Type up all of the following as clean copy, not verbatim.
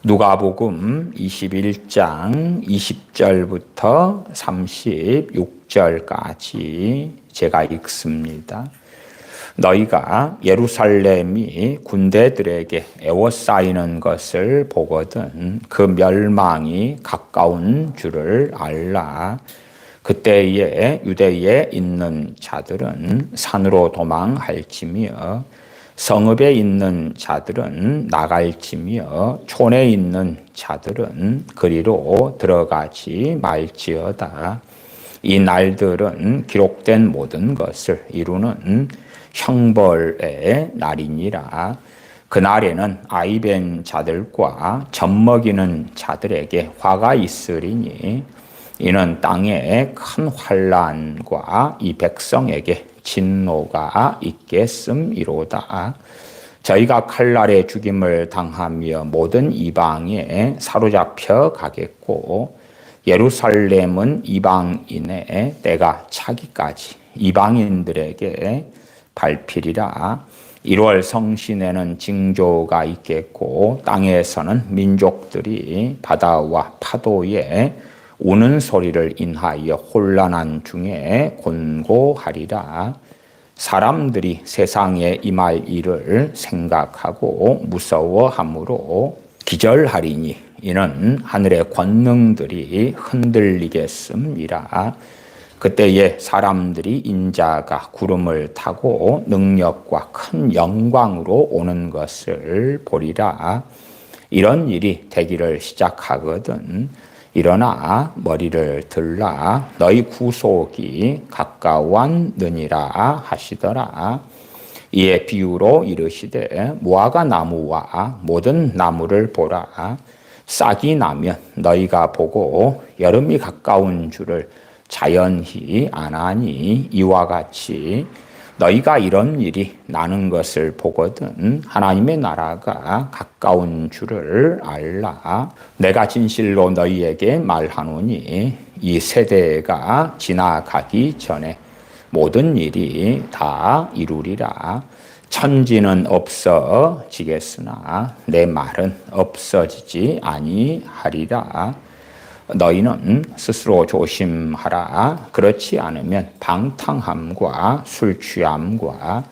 누가복음 21장 20절부터 36절까지 제가 읽습니다. 너희가 예루살렘이 군대들에게 에워싸이는 것을 보거든 그 멸망이 가까운 줄을 알라. 그때에 유대에 있는 자들은 산으로 도망할지며 성읍에 있는 자들은 나갈지며 촌에 있는 자들은 그리로 들어가지 말지어다. 이 날들은 기록된 모든 것을 이루는 형벌의 날이니라. 그날에는 아이벤 자들과 젖먹이는 자들에게 화가 있으리니 이는 땅에 큰 환난과 이 백성에게 진노가 있겠음이로다. 저희가 칼날에 죽임을 당하며 모든 이방에 사로잡혀 가겠고 예루살렘은 이방인의 때가 차기까지 이방인들에게 밟히리라. 1월 성신에는 징조가 있겠고 땅에서는 민족들이 바다와 파도에 우는 소리를 인하여 혼란한 중에 곤고하리라. 사람들이 세상에 임할 일을 생각하고 무서워함으로 기절하리니 이는 하늘의 권능들이 흔들리겠음이라. 그때에 사람들이 인자가 구름을 타고 능력과 큰 영광으로 오는 것을 보리라. 이런 일이 되기를 시작하거든 일어나 머리를 들라. 너희 구속이 가까웠느니라 하시더라. 이에 비유로 이르시되 무화과 나무와 모든 나무를 보라. 싹이 나면 너희가 보고 여름이 가까운 줄을 자연히 아나니 이와 같이 너희가 이런 일이 나는 것을 보거든 하나님의 나라가 가까운 줄을 알라. 내가 진실로 너희에게 말하노니 이 세대가 지나가기 전에 모든 일이 다 이루리라. 천지는 없어지겠으나 내 말은 없어지지 아니하리라. 너희는 스스로 조심하라. 그렇지 않으면 방탕함과 술 취함과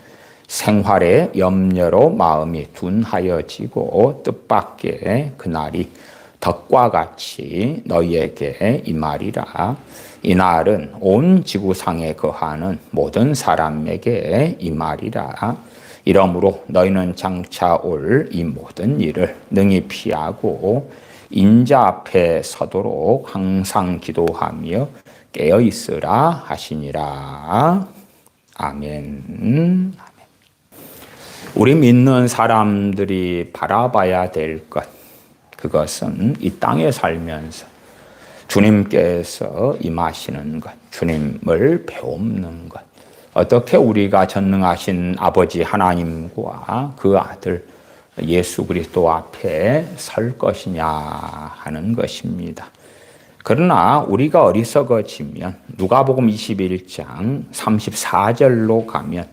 생활의 염려로 마음이 둔하여지고 뜻밖의 그날이 덕과 같이 너희에게 임하리라. 이날은 온 지구상에 거하는 모든 사람에게 임하리라. 이러므로 너희는 장차 올 이 모든 일을 능히 피하고 인자 앞에 서도록 항상 기도하며 깨어 있으라 하시니라. 아멘. 우리 믿는 사람들이 바라봐야 될 것, 그것은 이 땅에 살면서 주님께서 임하시는 것, 주님을 배우는 것, 어떻게 우리가 전능하신 아버지 하나님과 그 아들 예수 그리스도 앞에 설 것이냐 하는 것입니다. 그러나 우리가 어리석어지면 누가복음 21장 34절로 가면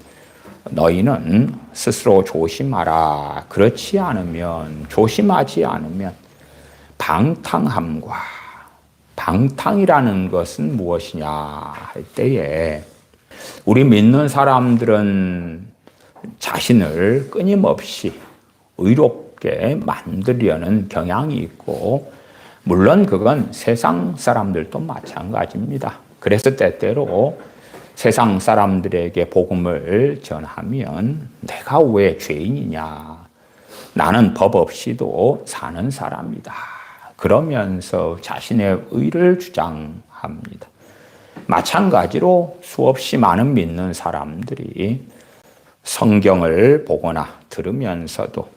너희는 스스로 조심하라. 그렇지 않으면, 조심하지 않으면 방탕함과, 방탕이라는 것은 무엇이냐 할 때에 우리 믿는 사람들은 자신을 끊임없이 의롭게 만들려는 경향이 있고, 물론 그건 세상 사람들도 마찬가지입니다. 그래서 때때로 세상 사람들에게 복음을 전하면 내가 왜 죄인이냐, 나는 법 없이도 사는 사람이다, 그러면서 자신의 의를 주장합니다. 마찬가지로 수없이 많은 믿는 사람들이 성경을 보거나 들으면서도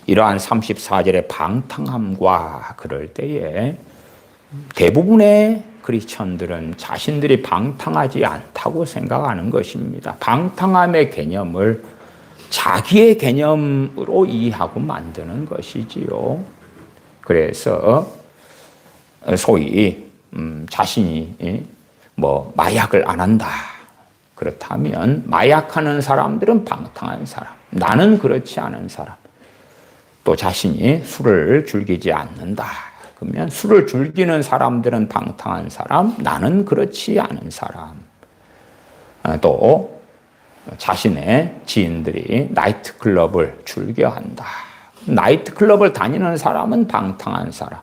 이러한 34절의 방탕함과 그럴 때에 대부분의 크리스천들은 자신들이 방탕하지 않다고 생각하는 것입니다. 방탕함의 개념을 자기의 개념으로 이해하고 만드는 것이지요. 그래서 소위 자신이 마약을 안 한다, 그렇다면 마약하는 사람들은 방탕한 사람, 나는 그렇지 않은 사람, 또 자신이 술을 즐기지 않는다. 그러면 술을 즐기는 사람들은 방탕한 사람, 나는 그렇지 않은 사람. 또 자신의 지인들이 나이트클럽을 즐겨한다. 나이트클럽을 다니는 사람은 방탕한 사람,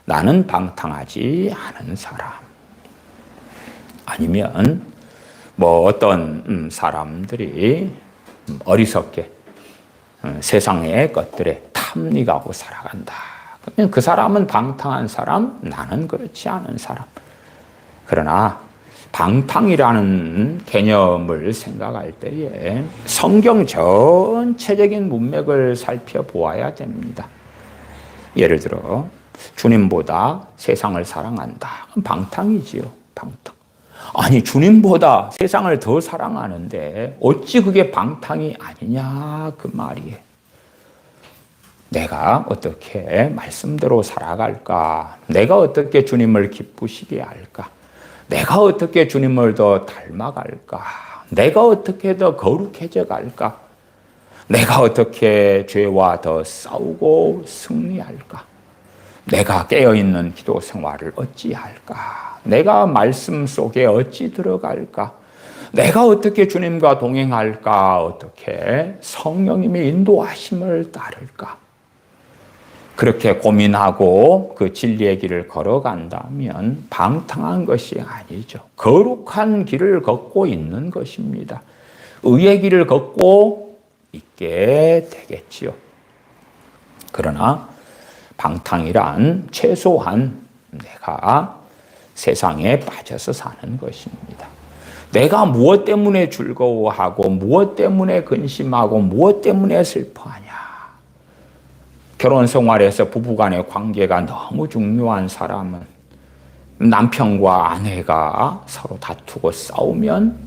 나는 방탕하지 않은 사람. 아니면 뭐 어떤 사람들이 어리석게 세상의 것들에 탐닉하고 살아간다. 그러면 그 사람은 방탕한 사람, 나는 그렇지 않은 사람. 그러나 방탕이라는 개념을 생각할 때에 성경 전체적인 문맥을 살펴보아야 됩니다. 예를 들어 주님보다 세상을 사랑한다. 방탕이지요. 방탕. 아니 주님보다 세상을 더 사랑하는데 어찌 그게 방탕이 아니냐 그 말이에요. 내가 어떻게 말씀대로 살아갈까? 내가 어떻게 주님을 기쁘시게 할까? 내가 어떻게 주님을 더 닮아갈까? 내가 어떻게 더 거룩해져 갈까? 내가 어떻게 죄와 더 싸우고 승리할까? 내가 깨어있는 기도 생활을 어찌할까? 내가 말씀 속에 어찌 들어갈까? 내가 어떻게 주님과 동행할까? 어떻게 성령님의 인도하심을 따를까? 그렇게 고민하고 그 진리의 길을 걸어간다면 방탕한 것이 아니죠. 거룩한 길을 걷고 있는 것입니다. 의의 길을 걷고 있게 되겠지요. 그러나 방탕이란 최소한 내가 세상에 빠져서 사는 것입니다. 내가 무엇 때문에 즐거워하고 무엇 때문에 근심하고 무엇 때문에 슬퍼하냐. 결혼 생활에서 부부간의 관계가 너무 중요한 사람은 남편과 아내가 서로 다투고 싸우면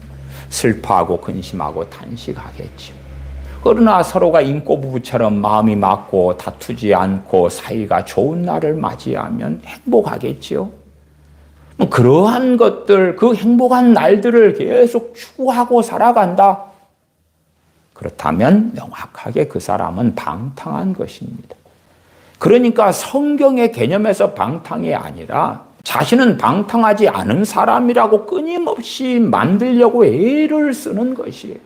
슬퍼하고 근심하고 단식하겠죠. 그러나 서로가 인꼬부부처럼 마음이 맞고 다투지 않고 사이가 좋은 날을 맞이하면 행복하겠지요. 그러한 것들, 그 행복한 날들을 계속 추구하고 살아간다. 그렇다면 명확하게 그 사람은 방탕한 것입니다. 그러니까 성경의 개념에서 방탕이 아니라 자신은 방탕하지 않은 사람이라고 끊임없이 만들려고 애를 쓰는 것이에요.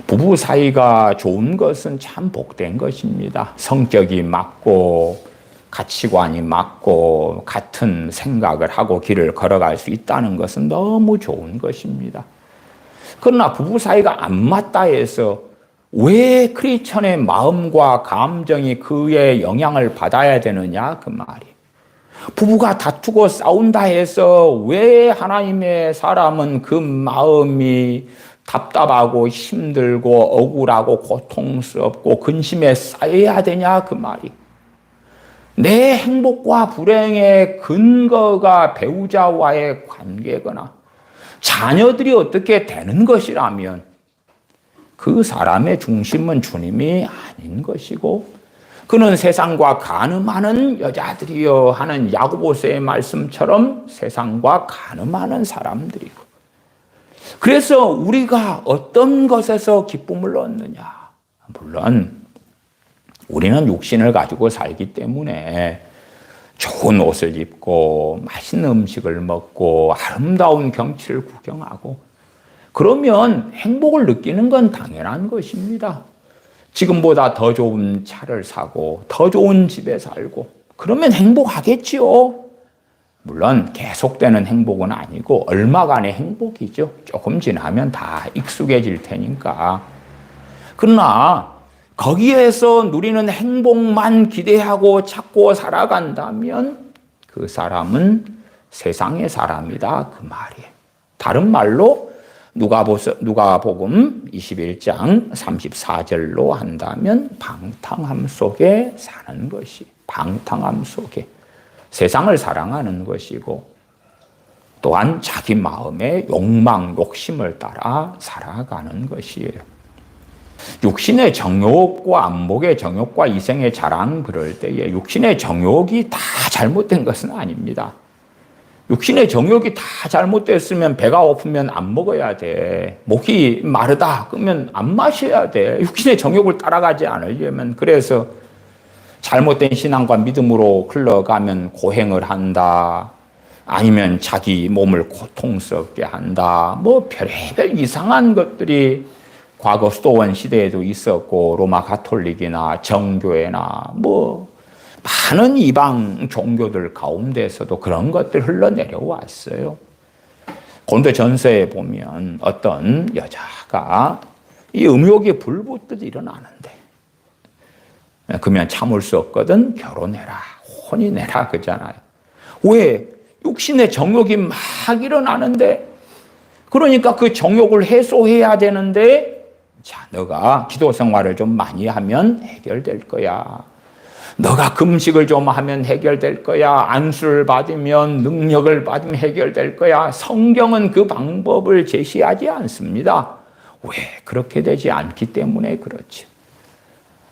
부부 사이가 좋은 것은 참 복된 것입니다. 성격이 맞고 가치관이 맞고 같은 생각을 하고 길을 걸어갈 수 있다는 것은 너무 좋은 것입니다. 그러나 부부 사이가 안 맞다 해서 왜 크리스천의 마음과 감정이 그의 영향을 받아야 되느냐 그 말이. 부부가 다투고 싸운다 해서 왜 하나님의 사람은 그 마음이 답답하고 힘들고 억울하고 고통스럽고 근심에 쌓여야 되냐 그 말이. 내 행복과 불행의 근거가 배우자와의 관계거나 자녀들이 어떻게 되는 것이라면 그 사람의 중심은 주님이 아닌 것이고 그는 세상과 간음하는 여자들이여 하는 야고보서의 말씀처럼 세상과 간음하는 사람들이고 그래서 우리가 어떤 것에서 기쁨을 얻느냐? 물론 우리는 육신을 가지고 살기 때문에 좋은 옷을 입고 맛있는 음식을 먹고 아름다운 경치를 구경하고 그러면 행복을 느끼는 건 당연한 것입니다. 지금보다 더 좋은 차를 사고 더 좋은 집에 살고 그러면 행복하겠지요. 물론 계속되는 행복은 아니고 얼마간의 행복이죠. 조금 지나면 다 익숙해질 테니까. 그러나 거기에서 누리는 행복만 기대하고 찾고 살아간다면 그 사람은 세상의 사람이다 그 말이에요. 다른 말로 누가복음 21장 34절로 한다면 방탕함 속에 사는 것이 방탕함 속에 세상을 사랑하는 것이고 또한 자기 마음의 욕망, 욕심을 따라 살아가는 것이에요. 육신의 정욕과 안목의 정욕과 이생의 자랑 그럴 때에 육신의 정욕이 다 잘못된 것은 아닙니다. 육신의 정욕이 다 잘못됐으면 배가 고프면 안 먹어야 돼. 목이 마르다 그러면 안 마셔야 돼. 육신의 정욕을 따라가지 않으려면. 그래서 잘못된 신앙과 믿음으로 흘러가면 고행을 한다. 아니면 자기 몸을 고통스럽게 한다. 뭐 별의별 이상한 것들이 과거 수도원 시대에도 있었고 로마 가톨릭이나 정교회나 뭐 많은 이방 종교들 가운데서도 그런 것들 흘러내려왔어요. 고린도 전서에 보면 어떤 여자가 이 음욕이 불붙듯 일어나는데 그러면 참을 수 없거든 결혼해라, 혼인해라 그러잖아요. 왜? 육신의 정욕이 막 일어나는데 그러니까 그 정욕을 해소해야 되는데 자, 너가 기도 생활을 좀 많이 하면 해결될 거야. 너가 금식을 좀 하면 해결될 거야. 안수를 받으면 능력을 받으면 해결될 거야. 성경은 그 방법을 제시하지 않습니다. 왜? 그렇게 되지 않기 때문에 그렇지.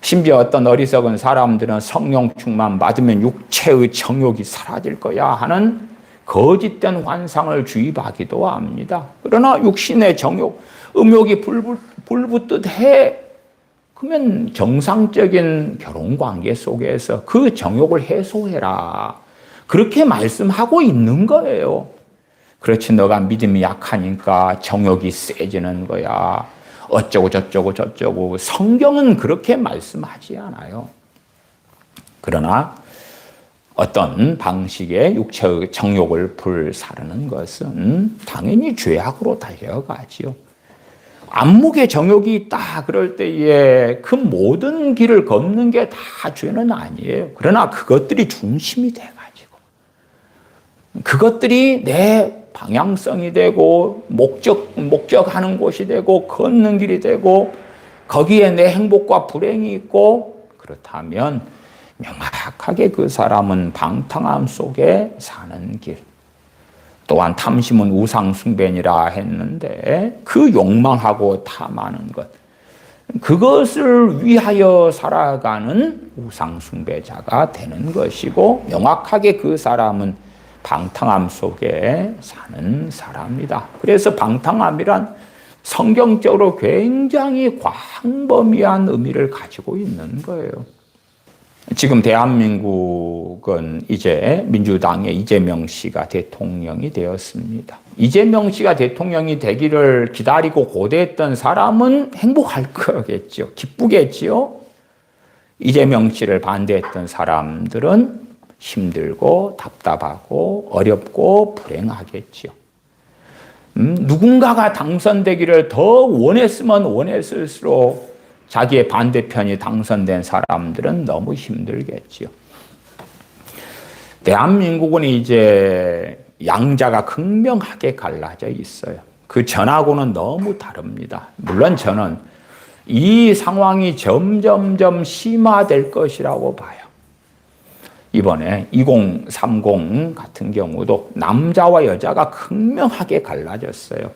심지어 어떤 어리석은 사람들은 성령 충만 받으면 육체의 정욕이 사라질 거야 하는 거짓된 환상을 주입하기도 합니다. 그러나 육신의 정욕, 음욕이 불붙듯 해. 그러면 정상적인 결혼관계 속에서 그 정욕을 해소해라. 그렇게 말씀하고 있는 거예요. 그렇지 너가 믿음이 약하니까 정욕이 세지는 거야. 어쩌고 저쩌고 성경은 그렇게 말씀하지 않아요. 그러나 어떤 방식의 육체의 정욕을 불사르는 것은 당연히 죄악으로 달려가지요. 안목의 정욕이 있다 그럴 때에 그 모든 길을 걷는 게 다 죄는 아니에요. 그러나 그것들이 중심이 돼가지고 그것들이 내 방향성이 되고 목적하는 곳이 되고 걷는 길이 되고 거기에 내 행복과 불행이 있고 그렇다면 명확하게 그 사람은 방탕함 속에 사는 길. 또한 탐심은 우상숭배니라 했는데 그 욕망하고 탐하는 것. 그것을 위하여 살아가는 우상숭배자가 되는 것이고 명확하게 그 사람은 방탕함 속에 사는 사람이다. 그래서 방탕함이란 성경적으로 굉장히 광범위한 의미를 가지고 있는 거예요. 지금 대한민국은 이제 민주당의 이재명 씨가 대통령이 되었습니다. 이재명 씨가 대통령이 되기를 기다리고 고대했던 사람은 행복할 거겠죠. 기쁘겠지요. 이재명 씨를 반대했던 사람들은 힘들고 답답하고 어렵고 불행하겠지요. 누군가가 당선되기를 더 원했으면 원했을수록 자기의 반대편이 당선된 사람들은 너무 힘들겠지요. 대한민국은 이제 양자가 극명하게 갈라져 있어요. 그 전하고는 너무 다릅니다. 물론 저는 이 상황이 점점점 심화될 것이라고 봐요. 이번에 2030 같은 경우도 남자와 여자가 극명하게 갈라졌어요.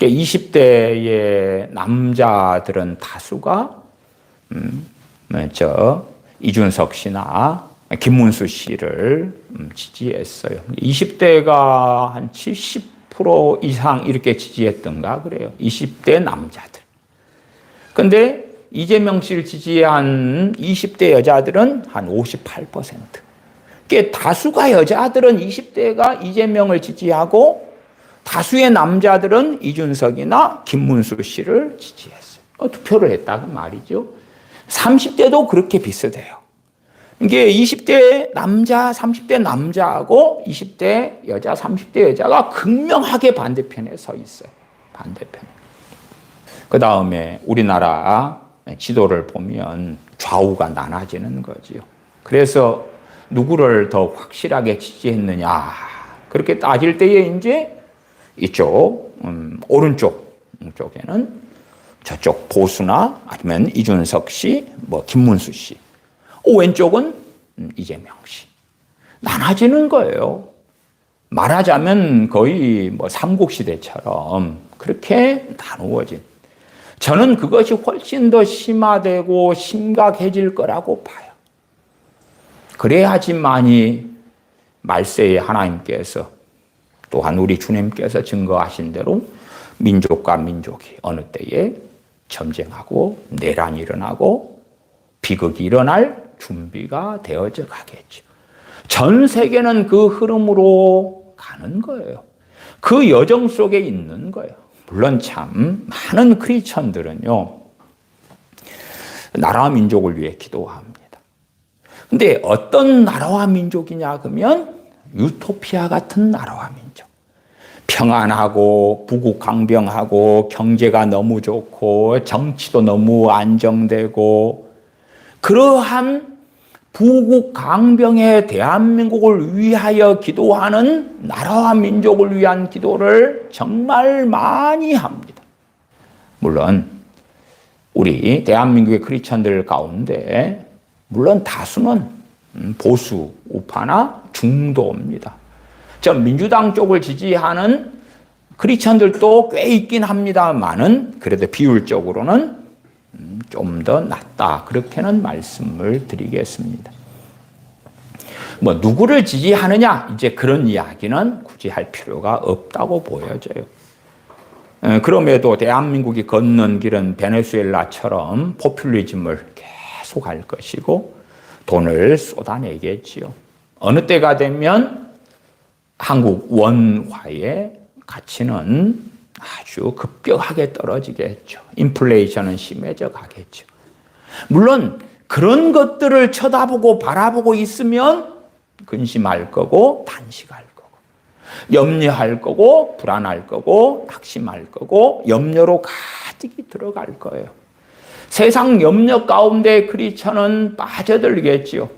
20대의 남자들은 다수가 이준석 씨나 김문수 씨를 지지했어요. 20대가 한 70% 이상 이렇게 지지했던가 그래요. 20대 남자들. 근데 이재명 씨를 지지한 20대 여자들은 한 58%. 다수가 여자들은 20대가 이재명을 지지하고 다수의 남자들은 이준석이나 김문수 씨를 지지했어요. 투표를 했다고 말이죠. 30대도 그렇게 비슷해요. 이게 20대 남자, 30대 남자하고 20대 여자, 30대 여자가 극명하게 반대편에 서 있어요. 반대편에. 그 다음에 우리나라 지도를 보면 좌우가 나눠지는 거지요. 그래서 누구를 더 확실하게 지지했느냐. 그렇게 따질 때에 이제 이쪽, 오른쪽 쪽에는 저쪽 보수나 아니면 이준석 씨, 김문수 씨. 왼쪽은 이재명 씨. 나눠지는 거예요. 말하자면 거의 삼국시대처럼 그렇게 나누어진. 저는 그것이 훨씬 더 심화되고 심각해질 거라고 봐요. 그래야지만이 말세에 하나님께서 또한 우리 주님께서 증거하신 대로 민족과 민족이 어느 때에 전쟁하고 내란이 일어나고 비극이 일어날 준비가 되어져 가겠죠. 전 세계는 그 흐름으로 가는 거예요. 그 여정 속에 있는 거예요. 물론 참 많은 크리스천들은요, 나라와 민족을 위해 기도합니다. 근데 어떤 나라와 민족이냐 그러면 유토피아 같은 나라와 민족. 평안하고 부국강병하고 경제가 너무 좋고 정치도 너무 안정되고 그러한 부국강병의 대한민국을 위하여 기도하는 나라와 민족을 위한 기도를 정말 많이 합니다. 물론 우리 대한민국의 크리스천들 가운데 물론 다수는 보수 우파나 중도입니다. 저 민주당 쪽을 지지하는 크리스천들도 꽤 있긴 합니다만은 그래도 비율적으로는 좀 더 낫다. 그렇게는 말씀을 드리겠습니다. 뭐 누구를 지지하느냐 이제 그런 이야기는 굳이 할 필요가 없다고 보여져요. 그럼에도 대한민국이 걷는 길은 베네수엘라처럼 포퓰리즘을 계속 할 것이고 돈을 쏟아내겠지요. 어느 때가 되면 한국 원화의 가치는 아주 급격하게 떨어지겠죠. 인플레이션은 심해져 가겠죠. 물론 그런 것들을 쳐다보고 바라보고 있으면 근심할 거고 단식할 거고 염려할 거고 불안할 거고 낙심할 거고 염려로 가득히 들어갈 거예요. 세상 염려 가운데 크리스천은 빠져들겠지요.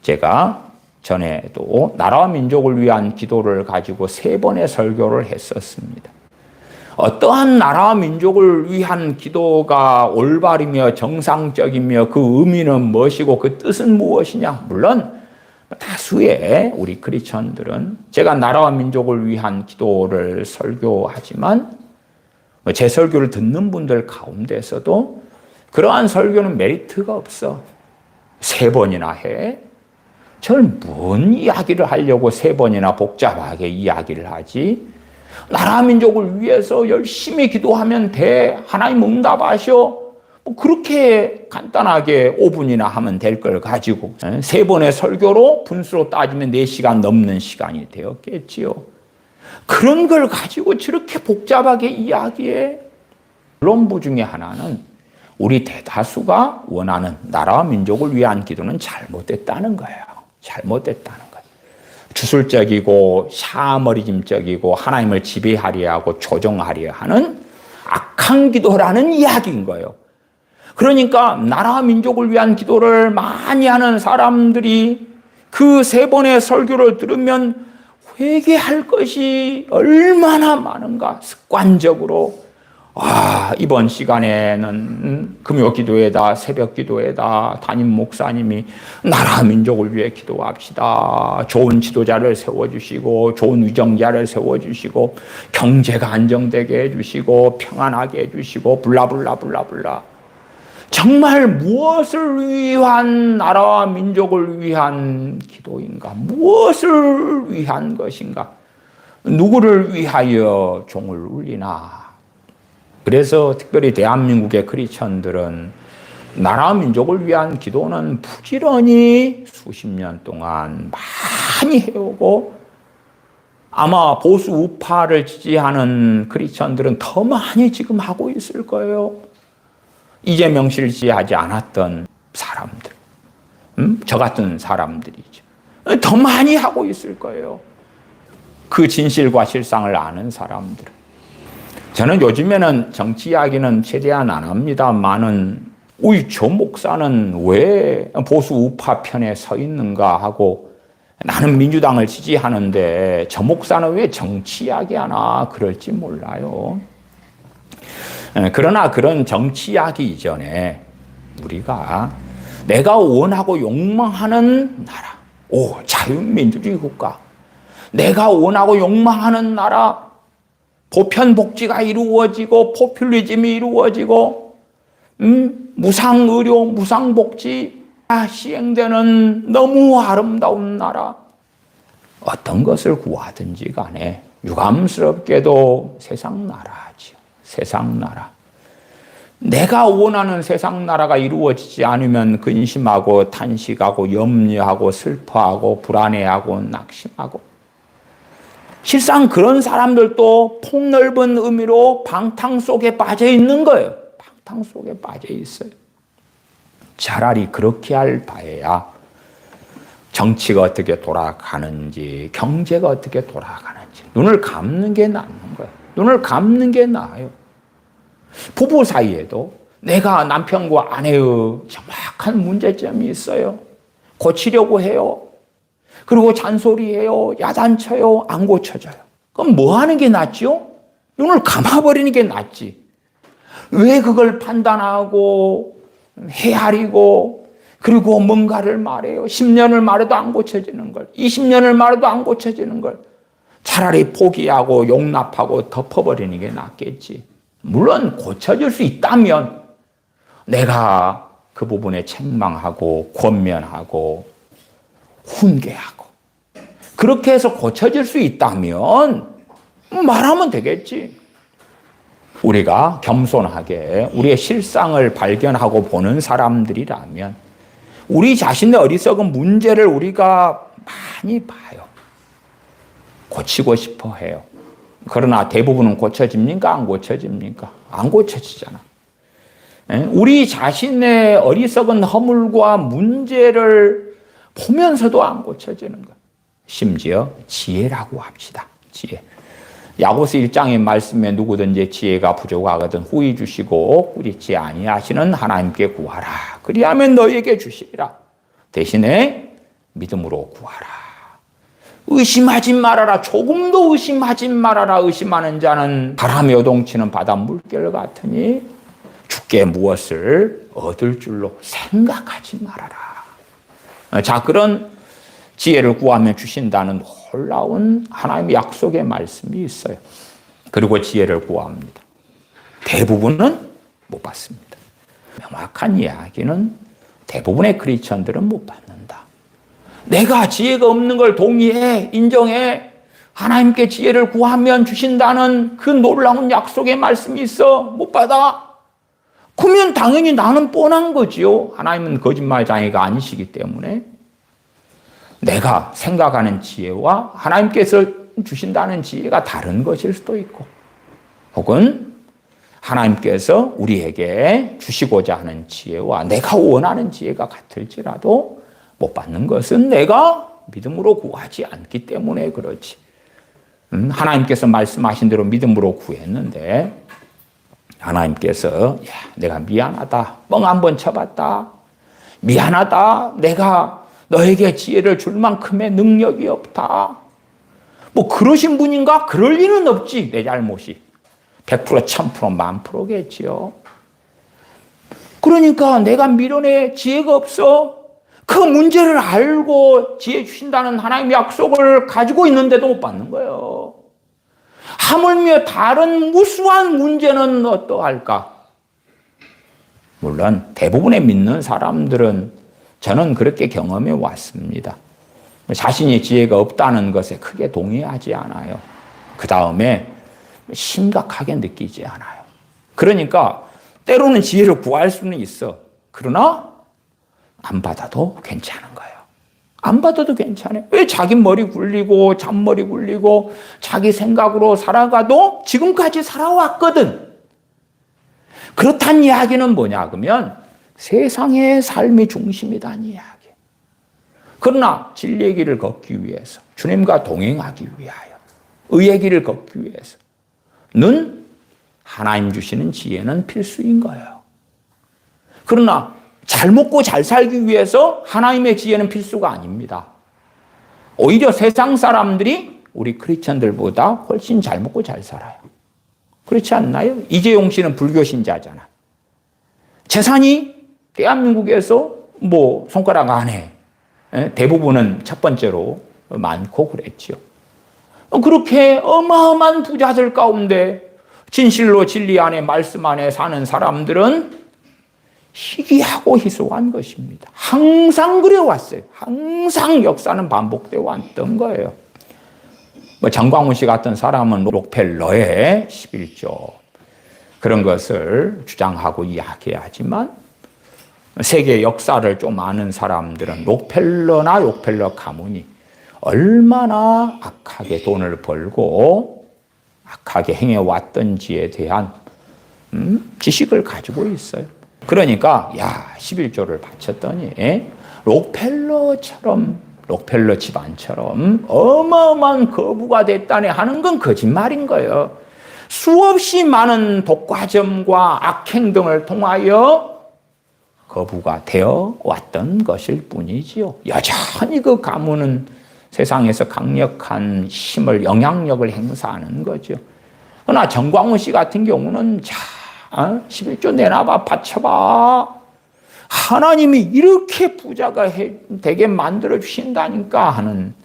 제가 전에도 나라와 민족을 위한 기도를 가지고 3번의 설교를 했었습니다. 어떠한 나라와 민족을 위한 기도가 올바르며 정상적이며 그 의미는 무엇이고 그 뜻은 무엇이냐? 물론 다수의 우리 크리스천들은 제가 나라와 민족을 위한 기도를 설교하지만 제 설교를 듣는 분들 가운데서도 그러한 설교는 메리트가 없어. 3번이나 해. 저는 뭔 이야기를 하려고 3번이나 복잡하게 이야기를 하지? 나라 민족을 위해서 열심히 기도하면 돼. 하나님 응답하셔. 뭐 그렇게 간단하게 5분이나 하면 될 걸 가지고 3번의 설교로 분수로 따지면 4시간 넘는 시간이 되었겠지요. 그런 걸 가지고 저렇게 복잡하게 이야기해.論부 중에 하나는 우리 대다수가 원하는 나라와 민족을 위한 기도는 잘못됐다는 거예요. 잘못됐다는 거예요. 주술적이고 샤머리즘적이고 하나님을 지배하려 하고 조종하려 하는 악한 기도라는 이야기인 거예요. 그러니까 나라와 민족을 위한 기도를 많이 하는 사람들이 그 3번의 설교를 들으면 회개할 것이 얼마나 많은가. 습관적으로 이번 시간에는 금요 기도회다, 새벽 기도회다, 담임 목사님이 나라 민족을 위해 기도합시다. 좋은 지도자를 세워주시고, 좋은 위정자를 세워주시고, 경제가 안정되게 해주시고, 평안하게 해주시고, 블라블라블라블라. 정말 무엇을 위한 나라와 민족을 위한 기도인가? 무엇을 위한 것인가? 누구를 위하여 종을 울리나? 그래서 특별히 대한민국의 크리스천들은 나라 민족을 위한 기도는 부지런히 수십 년 동안 많이 해오고 아마 보수 우파를 지지하는 크리스천들은 더 많이 지금 하고 있을 거예요. 이재명 씨를 지지하지 않았던 사람들, 저 같은 사람들이죠. 더 많이 하고 있을 거예요. 그 진실과 실상을 아는 사람들은. 저는 요즘에는 정치 이야기는 최대한 안 합니다만은 저 목사는 왜 보수 우파 편에 서 있는가 하고 나는 민주당을 지지하는데 저 목사는 왜 정치 이야기하나 그럴지 몰라요. 그러나 그런 정치 이야기 이전에 우리가 내가 원하고 욕망하는 나라, 자유민주주의 국가, 내가 원하고 욕망하는 나라, 보편복지가 이루어지고 포퓰리즘이 이루어지고 무상의료, 무상복지가 시행되는 너무 아름다운 나라, 어떤 것을 구하든지 간에 유감스럽게도 세상 나라지요. 세상 나라. 내가 원하는 세상 나라가 이루어지지 않으면 근심하고 탄식하고 염려하고 슬퍼하고 불안해하고 낙심하고, 실상 그런 사람들도 폭넓은 의미로 방탕 속에 빠져 있는 거예요. 방탕 속에 빠져 있어요. 차라리 그렇게 할 바에야 정치가 어떻게 돌아가는지, 경제가 어떻게 돌아가는지 눈을 감는 게 낫는 거예요. 눈을 감는 게 나아요. 부부 사이에도 내가 남편과 아내의 정확한 문제점이 있어요. 고치려고 해요. 그리고 잔소리해요. 야단쳐요. 안 고쳐져요. 그럼 뭐 하는 게 낫죠? 눈을 감아버리는 게 낫지. 왜 그걸 판단하고 헤아리고 그리고 뭔가를 말해요. 10년을 말해도 안 고쳐지는 걸, 20년을 말해도 안 고쳐지는 걸 차라리 포기하고 용납하고 덮어버리는 게 낫겠지. 물론 고쳐질 수 있다면 내가 그 부분에 책망하고 권면하고 훈계하고, 그렇게 해서 고쳐질 수 있다면 말하면 되겠지. 우리가 겸손하게 우리의 실상을 발견하고 보는 사람들이라면 우리 자신의 어리석은 문제를 우리가 많이 봐요. 고치고 싶어 해요. 그러나 대부분은 고쳐집니까? 안 고쳐집니까? 안 고쳐지잖아. 우리 자신의 어리석은 허물과 문제를 보면서도 안 고쳐지는 것. 심지어 지혜라고 합시다. 지혜. 야고보서 1장의 말씀에 누구든지 지혜가 부족하거든 후히 주시고 꾸리지 아니하시는 하나님께 구하라. 그리하면 너희에게 주시리라. 대신에 믿음으로 구하라. 의심하지 말아라. 조금도 의심하지 말아라. 의심하는 자는 바람에 요동치는 바다 물결 같으니 주께 무엇을 얻을 줄로 생각하지 말아라. 자, 그런 지혜를 구하면 주신다는 놀라운 하나님의 약속의 말씀이 있어요. 그리고 지혜를 구합니다. 대부분은 못 받습니다. 명확한 이야기는 대부분의 크리스천들은 못 받는다. 내가 지혜가 없는 걸 동의해, 인정해. 하나님께 지혜를 구하면 주신다는 그 놀라운 약속의 말씀이 있어. 못 받아. 그러면 당연히 나는 뻔한 거지요. 하나님은 거짓말장애가 아니시기 때문에. 내가 생각하는 지혜와 하나님께서 주신다는 지혜가 다른 것일 수도 있고, 혹은 하나님께서 우리에게 주시고자 하는 지혜와 내가 원하는 지혜가 같을지라도 못 받는 것은 내가 믿음으로 구하지 않기 때문에 그렇지. 하나님께서 말씀하신 대로 믿음으로 구했는데 하나님께서 내가 미안하다. 뻥 한번 쳐봤다. 미안하다. 내가 너에게 지혜를 줄 만큼의 능력이 없다. 뭐 그러신 분인가? 그럴 리는 없지. 내 잘못이 100%, 1000%, 10,000%겠지요. 그러니까 내가 미련에 지혜가 없어. 그 문제를 알고 지혜 주신다는 하나님의 약속을 가지고 있는데도 못 받는 거예요. 하물며 다른 무수한 문제는 어떠할까? 물론 대부분의 믿는 사람들은 저는 그렇게 경험해 왔습니다. 자신이 지혜가 없다는 것에 크게 동의하지 않아요. 그 다음에 심각하게 느끼지 않아요. 그러니까 때로는 지혜를 구할 수는 있어. 그러나 안 받아도 괜찮은 거예요. 안 받아도 괜찮아요. 왜 자기 머리 굴리고 잔머리 굴리고 자기 생각으로 살아가도 지금까지 살아왔거든. 그렇다는 이야기는 뭐냐 그러면 세상의 삶이 중심이라는 이야기. 그러나 진리의 길을 걷기 위해서, 주님과 동행하기 위하여, 의의 길을 걷기 위해서는 하나님 주시는 지혜는 필수인 거예요. 그러나 잘 먹고 잘 살기 위해서 하나님의 지혜는 필수가 아닙니다. 오히려 세상 사람들이 우리 크리스천들보다 훨씬 잘 먹고 잘 살아요. 그렇지 않나요? 이재용 씨는 불교 신자잖아. 재산이 대한민국에서 뭐 손가락 안에 대부분은 첫 번째로 많고 그랬죠. 그렇게 어마어마한 부자들 가운데 진실로 진리 안에 말씀 안에 사는 사람들은 희귀하고 희소한 것입니다. 항상 그래왔어요. 항상 역사는 반복되어 왔던 거예요. 뭐 정광훈 씨 같은 사람은 록펠러의 11조, 그런 것을 주장하고 이야기하지만 세계 역사를 좀 아는 사람들은 록펠러나 록펠러 가문이 얼마나 악하게 돈을 벌고 악하게 행해왔던지에 대한 지식을 가지고 있어요. 그러니까 11조를 바쳤더니 록펠러 집안처럼 어마어마한 거부가 됐다네 하는 건 거짓말인 거예요. 수없이 많은 독과점과 악행 등을 통하여 거부가 되어 왔던 것일 뿐이지요. 여전히 그 가문은 세상에서 강력한 힘을, 영향력을 행사하는 거죠. 그러나 정광훈 씨 같은 경우는 11조 내놔봐, 바쳐봐. 하나님이 이렇게 부자가 되게 만들어 주신다니까 하는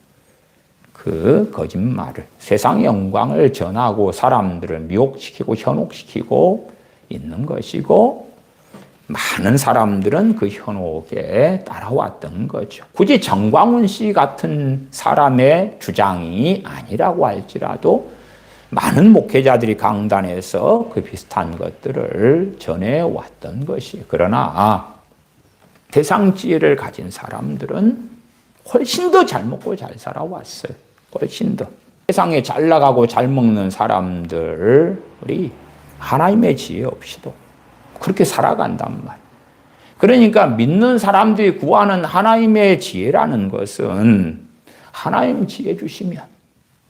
그 거짓말을, 세상의 영광을 전하고 사람들을 미혹시키고 현혹시키고 있는 것이고, 많은 사람들은 그 현혹에 따라왔던 거죠. 굳이 정광훈 씨 같은 사람의 주장이 아니라고 할지라도 많은 목회자들이 강단에서 그 비슷한 것들을 전해왔던 것이. 그러나 세상 지혜를 가진 사람들은 훨씬 더 잘 먹고 잘 살아왔어요. 훨씬 더. 세상에 잘 나가고 잘 먹는 사람들이 하나님의 지혜 없이도 그렇게 살아간단 말이에요. 그러니까 믿는 사람들이 구하는 하나님의 지혜라는 것은 하나님 지혜 주시면,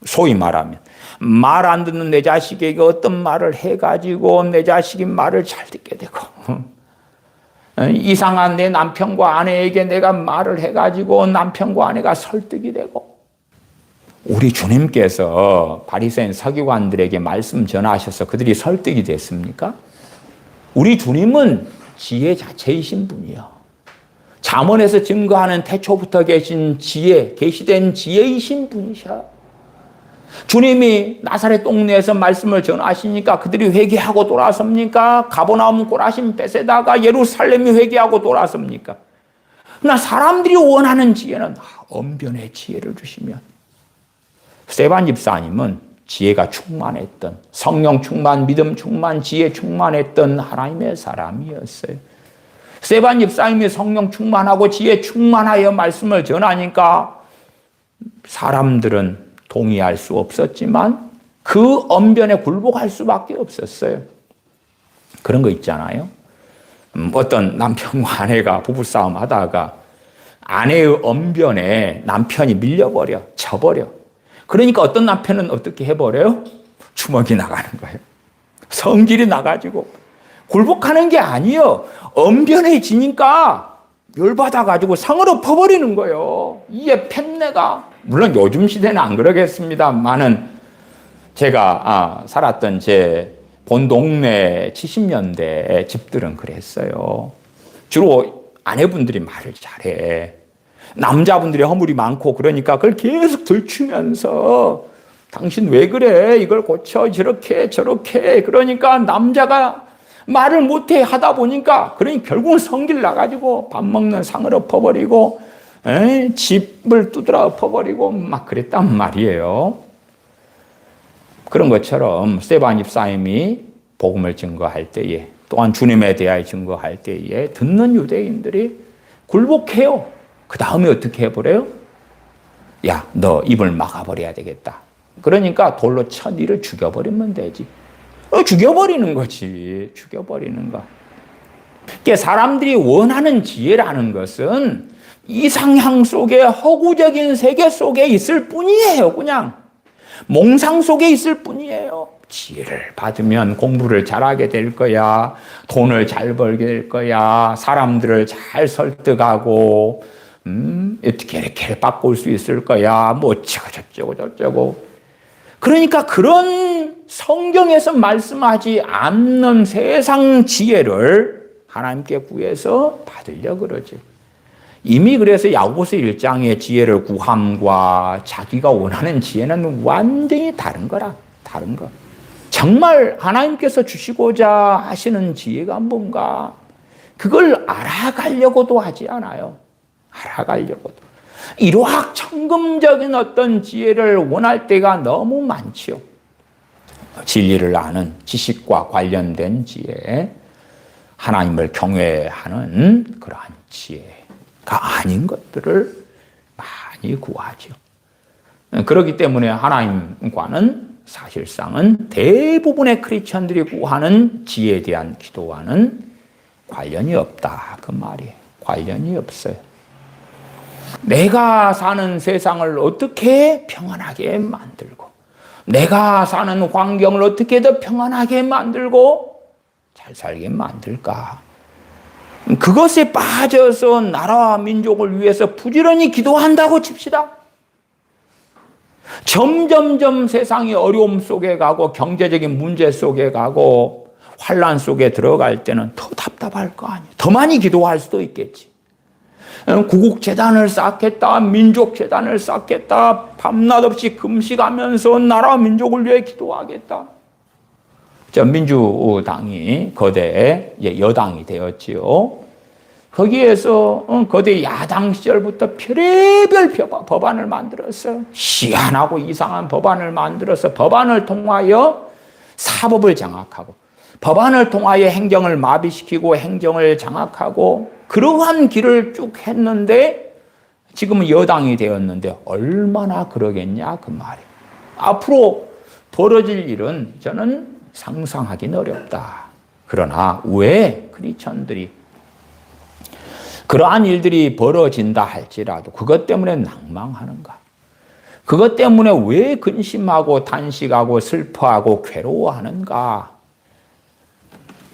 소위 말하면 말 안 듣는 내 자식에게 어떤 말을 해가지고 내 자식이 말을 잘 듣게 되고, 이상한 내 남편과 아내에게 내가 말을 해가지고 남편과 아내가 설득이 되고, 우리 주님께서 바리새인 서기관들에게 말씀 전하셔서 그들이 설득이 됐습니까? 우리 주님은 지혜 자체이신 분이요. 잠언에서 증거하는 태초부터 계신 지혜, 계시된 지혜이신 분이셔. 주님이 나사렛 동네에서 말씀을 전하시니까 그들이 회개하고 돌아섭니까? 가버나움 꼬라신 벳에다가 예루살렘이 회개하고 돌아섭니까? 그러나 사람들이 원하는 지혜는 언변의 지혜를 주시면, 스데반 집사님은 지혜가 충만했던, 성령 충만, 믿음 충만, 지혜 충만했던 하나님의 사람이었어요. 스데반 집사님이 성령 충만하고 지혜 충만하여 말씀을 전하니까 사람들은 동의할 수 없었지만 그 언변에 굴복할 수밖에 없었어요. 그런 거 있잖아요. 어떤 남편과 아내가 부부싸움 하다가 아내의 언변에 남편이 밀려버려, 져버려. 그러니까 어떤 남편은 어떻게 해버려요? 주먹이 나가는 거예요. 성질이 나가지고. 굴복하는 게 아니에요. 언변에 지니까 열받아가지고 상을 엎어버리는 거예요. 이에 팻내가. 물론 요즘 시대는 안 그러겠습니다만은 제가 살았던 제 본 동네 70년대 집들은 그랬어요. 주로 아내분들이 말을 잘해. 남자분들이 허물이 많고 그러니까 그걸 계속 들추면서 당신 왜 그래? 이걸 고쳐. 저렇게. 그러니까 남자가 말을 못해 하다 보니까 그러니 결국은 성질 나가지고 밥 먹는 상을 엎어버리고 집을 두드려 엎어버리고 막 그랬단 말이에요. 그런 것처럼 스데반 집사님이 복음을 증거할 때에, 또한 주님에 대하여 증거할 때에 듣는 유대인들이 굴복해요. 그 다음에 어떻게 해버려요? 야, 너 입을 막아버려야 되겠다. 그러니까 돌로 쳐 니를 죽여버리면 되지. 죽여버리는 거지. 죽여버리는 거. 그러니까 사람들이 원하는 지혜라는 것은 이상향 속에 허구적인 세계 속에 있을 뿐이에요. 그냥 몽상 속에 있을 뿐이에요. 지혜를 받으면 공부를 잘하게 될 거야. 돈을 잘 벌게 될 거야. 사람들을 잘 설득하고 어떻게 이렇게 바꿀 수 있을 거야. 뭐 어쩌고 저쩌고. 그러니까 그런 성경에서 말씀하지 않는 세상 지혜를 하나님께 구해서 받으려고 그러지. 이미 그래서 야고보서 1장의 지혜를 구함과 자기가 원하는 지혜는 완전히 다른 거라. 다른 거. 정말 하나님께서 주시고자 하시는 지혜가 뭔가 그걸 알아가려고도 하지 않아요. 알아가려고도. 일확천금적인 어떤 지혜를 원할 때가 너무 많지요. 진리를 아는 지식과 관련된 지혜, 하나님을 경외하는 그러한 지혜가 아닌 것들을 많이 구하죠. 그렇기 때문에 하나님과는 사실상은 대부분의 크리스천들이 구하는 지혜에 대한 기도와는 관련이 없다. 그 말이에요. 관련이 없어요. 내가 사는 세상을 어떻게 평안하게 만들고, 내가 사는 환경을 어떻게 더 평안하게 만들고 잘 살게 만들까? 그것에 빠져서 나라와 민족을 위해서 부지런히 기도한다고 칩시다. 점점점 세상이 어려움 속에 가고 경제적인 문제 속에 가고 환난 속에 들어갈 때는 더 답답할 거 아니에요. 더 많이 기도할 수도 있겠지. 구국재단을 쌓겠다, 민족재단을 쌓겠다, 밤낮 없이 금식하면서 나라 민족을 위해 기도하겠다. 민주당이 거대 여당이 되었지요. 거기에서 거대 야당 시절부터 별의별 법안을 만들었어요. 희한하고 이상한 법안을 만들어서 법안을 통하여 사법을 장악하고, 법안을 통하여 행정을 마비시키고 행정을 장악하고, 그러한 길을 쭉 했는데 지금은 여당이 되었는데 얼마나 그러겠냐 그 말이에요. 앞으로 벌어질 일은 저는 상상하기는 어렵다. 그러나 왜 크리스천들이 그러한 일들이 벌어진다 할지라도 그것 때문에 낭망하는가? 그것 때문에 왜 근심하고 단식하고 슬퍼하고 괴로워하는가?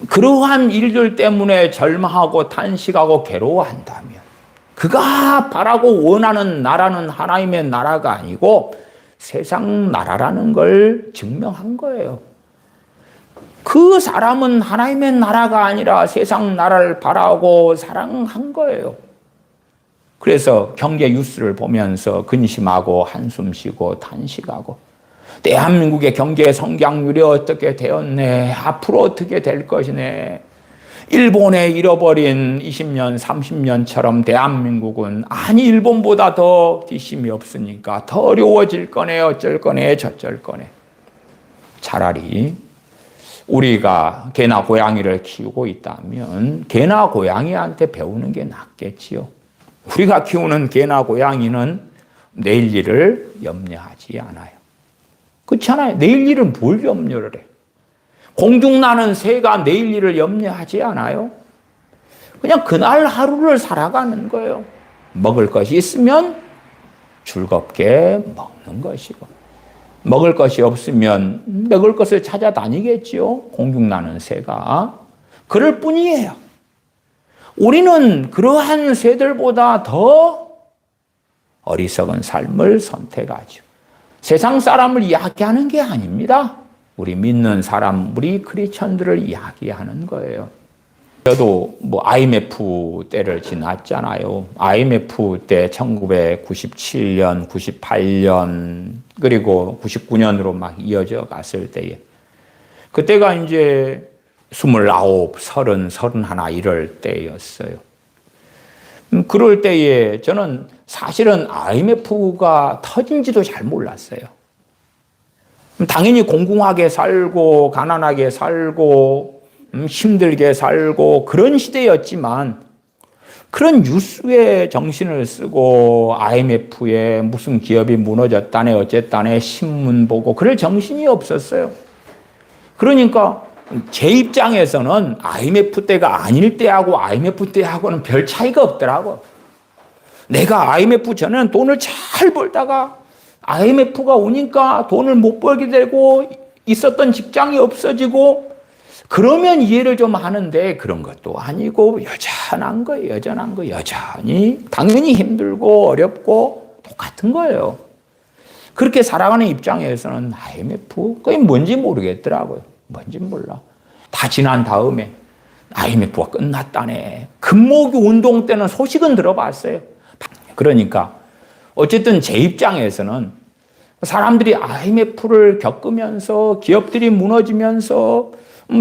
그러한 일들 때문에 절망하고 단식하고 괴로워한다면 그가 바라고 원하는 나라는 하나님의 나라가 아니고 세상 나라라는 걸 증명한 거예요. 그 사람은 하나님의 나라가 아니라 세상 나라를 바라고 사랑한 거예요. 그래서 경제 뉴스를 보면서 근심하고 한숨 쉬고 단식하고, 대한민국의 경제 성장률이 어떻게 되었네, 앞으로 어떻게 될 것이네, 일본에 잃어버린 20년, 30년처럼 대한민국은 아니 일본보다 더 뒷심이 없으니까 더 어려워질 거네, 어쩔 거네, 저쩔 거네. 차라리 우리가 개나 고양이를 키우고 있다면 개나 고양이한테 배우는 게 낫겠지요. 우리가 키우는 개나 고양이는 내일 일을 염려하지 않아요. 그렇잖아요. 내일 일은 뭘 염려를 해? 공중나는 새가 내일 일을 염려하지 않아요. 그냥 그날 하루를 살아가는 거예요. 먹을 것이 있으면 즐겁게 먹는 것이고, 먹을 것이 없으면 먹을 것을 찾아다니겠지요. 공중나는 새가. 그럴 뿐이에요. 우리는 그러한 새들보다 더 어리석은 삶을 선택하죠. 세상 사람을 이야기하는 게 아닙니다. 우리 믿는 사람, 우리 크리스천들을 이야기하는 거예요. 저도 IMF 때를 지났잖아요. IMF 때 1997년, 98년, 그리고 99년으로 막 이어져 갔을 때에, 그때가 이제 29, 30, 31 이럴 때였어요. 그럴 때에 저는 사실은 IMF가 터진지도 잘 몰랐어요. 당연히 공공하게 살고 가난하게 살고 힘들게 살고 그런 시대였지만, 그런 뉴스에 정신을 쓰고 IMF에 무슨 기업이 무너졌다네 어쨌다네 신문 보고 그럴 정신이 없었어요. 그러니까 제 입장에서는 IMF 때가 아닐 때하고 IMF 때하고는 별 차이가 없더라고. 내가 IMF 전에는 돈을 잘 벌다가 IMF가 오니까 돈을 못 벌게 되고 있었던 직장이 없어지고, 그러면 이해를 좀 하는데 그런 것도 아니고 여전한 거예요. 여전한 거. 여전히 당연히 힘들고 어렵고 똑같은 거예요. 그렇게 살아가는 입장에서는 IMF 그게 뭔지 모르겠더라고요. 뭔지 몰라. 다 지난 다음에 IMF가 끝났다네. 금모기 운동 때는 소식은 들어봤어요. 그러니까 어쨌든 제 입장에서는 사람들이 IMF를 겪으면서 기업들이 무너지면서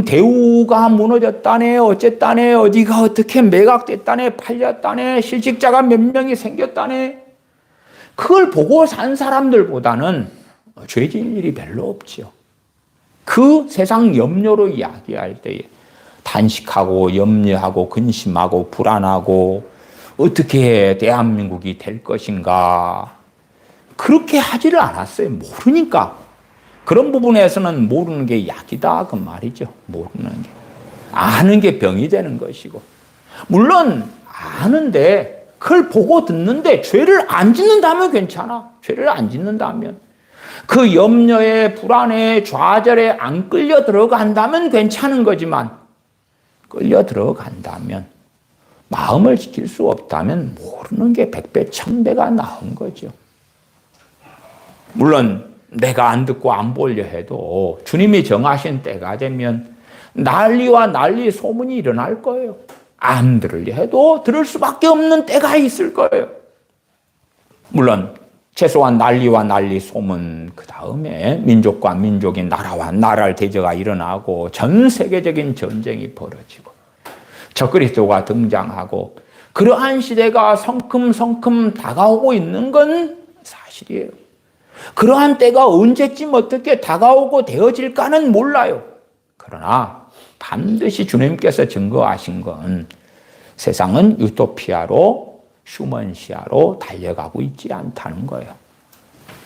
대우가 무너졌다네 어쨌다네 어디가 어떻게 매각됐다네 팔렸다네 실직자가 몇 명이 생겼다네, 그걸 보고 산 사람들보다는 죄질 일이 별로 없죠. 그 세상 염려로 이야기할 때에 탄식하고 염려하고 근심하고 불안하고 어떻게 대한민국이 될 것인가 그렇게 하지를 않았어요. 모르니까. 그런 부분에서는 모르는 게 약이다 그 말이죠. 모르는 게. 아는 게 병이 되는 것이고. 물론 아는데 그걸 보고 듣는데 죄를 안 짓는다면 괜찮아. 죄를 안 짓는다면. 그 염려에 불안에 좌절에 안 끌려 들어간다면 괜찮은 거지만 끌려 들어간다면 마음을 지킬 수 없다면 모르는 게 백배 천배가 나은 거죠. 물론 내가 안 듣고 안 보려 해도 주님이 정하신 때가 되면 난리와 난리 소문이 일어날 거예요. 안 들으려 해도 들을 수밖에 없는 때가 있을 거예요. 물론 최소한 난리와 난리 소문 그 다음에 민족과 민족이 나라와 나라를 대적가 일어나고 전 세계적인 전쟁이 벌어지고 적그리스도가 등장하고 그러한 시대가 성큼성큼 다가오고 있는 건 사실이에요. 그러한 때가 언제쯤 어떻게 다가오고 되어질까는 몰라요. 그러나 반드시 주님께서 증거하신 건 세상은 유토피아로 휴먼시아로 달려가고 있지 않다는 거예요.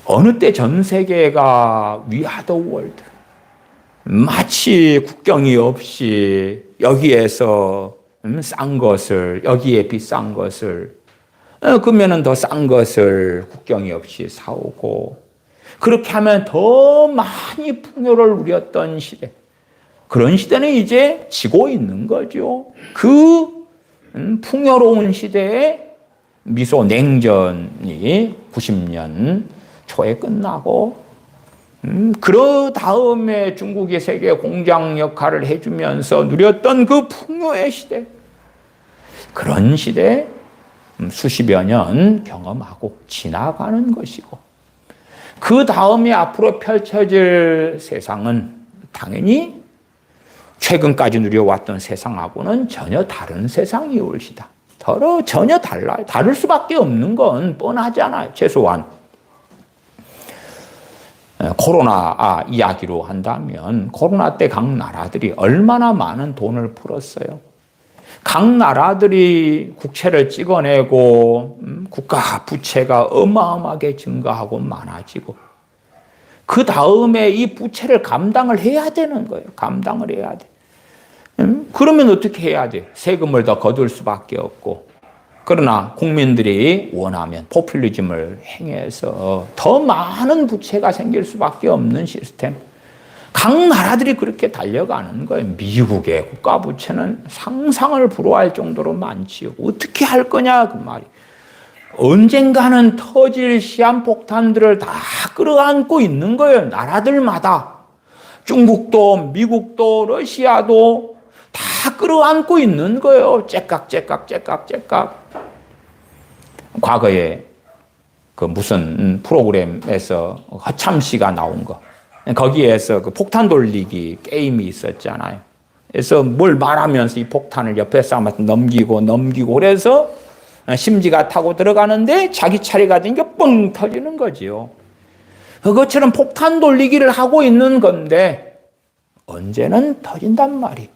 어느 때 전 세계가 We are the world. 마치 국경이 없이 여기에서 싼 것을 여기에 비싼 것을 그러면 더 싼 것을 국경이 없이 사오고 그렇게 하면 더 많이 풍요를 누렸던 시대. 그런 시대는 이제 지고 있는 거죠. 그 풍요로운 시대에 미소 냉전이 90년 초에 끝나고 그 다음에 중국이 세계 공장 역할을 해주면서 누렸던 그 풍요의 시대. 그런 시대 수십여 년 경험하고 지나가는 것이고 그 다음에 앞으로 펼쳐질 세상은 당연히 최근까지 누려왔던 세상하고는 전혀 다른 세상이 올시다. 전혀 달라요. 다를 수밖에 없는 건 뻔하잖아요. 최소한 코로나 이야기로 한다면 코로나 때 각 나라들이 얼마나 많은 돈을 풀었어요. 각 나라들이 국채를 찍어내고 국가 부채가 어마어마하게 증가하고 많아지고 그 다음에 이 부채를 감당을 해야 되는 거예요. 감당을 해야 돼. 그러면 어떻게 해야 돼? 세금을 더 거둘 수밖에 없고 그러나 국민들이 원하면 포퓰리즘을 행해서 더 많은 부채가 생길 수밖에 없는 시스템. 각 나라들이 그렇게 달려가는 거예요. 미국의 국가 부채는 상상을 불허할 정도로 많지요. 어떻게 할 거냐 그 말이. 언젠가는 터질 시한폭탄들을 다 끌어안고 있는 거예요. 나라들마다. 중국도 미국도 러시아도 다 끌어안고 있는 거예요. 째깍째깍. 과거에 그 무슨 프로그램에서 허참시가 나온 거. 거기에서 그 폭탄 돌리기 게임이 있었잖아요. 그래서 뭘 말하면서 이 폭탄을 옆에 사람한테 넘기고 그래서 심지가 타고 들어가는데 자기 차례가 되니까 뻥 터지는 거지요. 그것처럼 폭탄 돌리기를 하고 있는 건데 언제는 터진단 말이에요.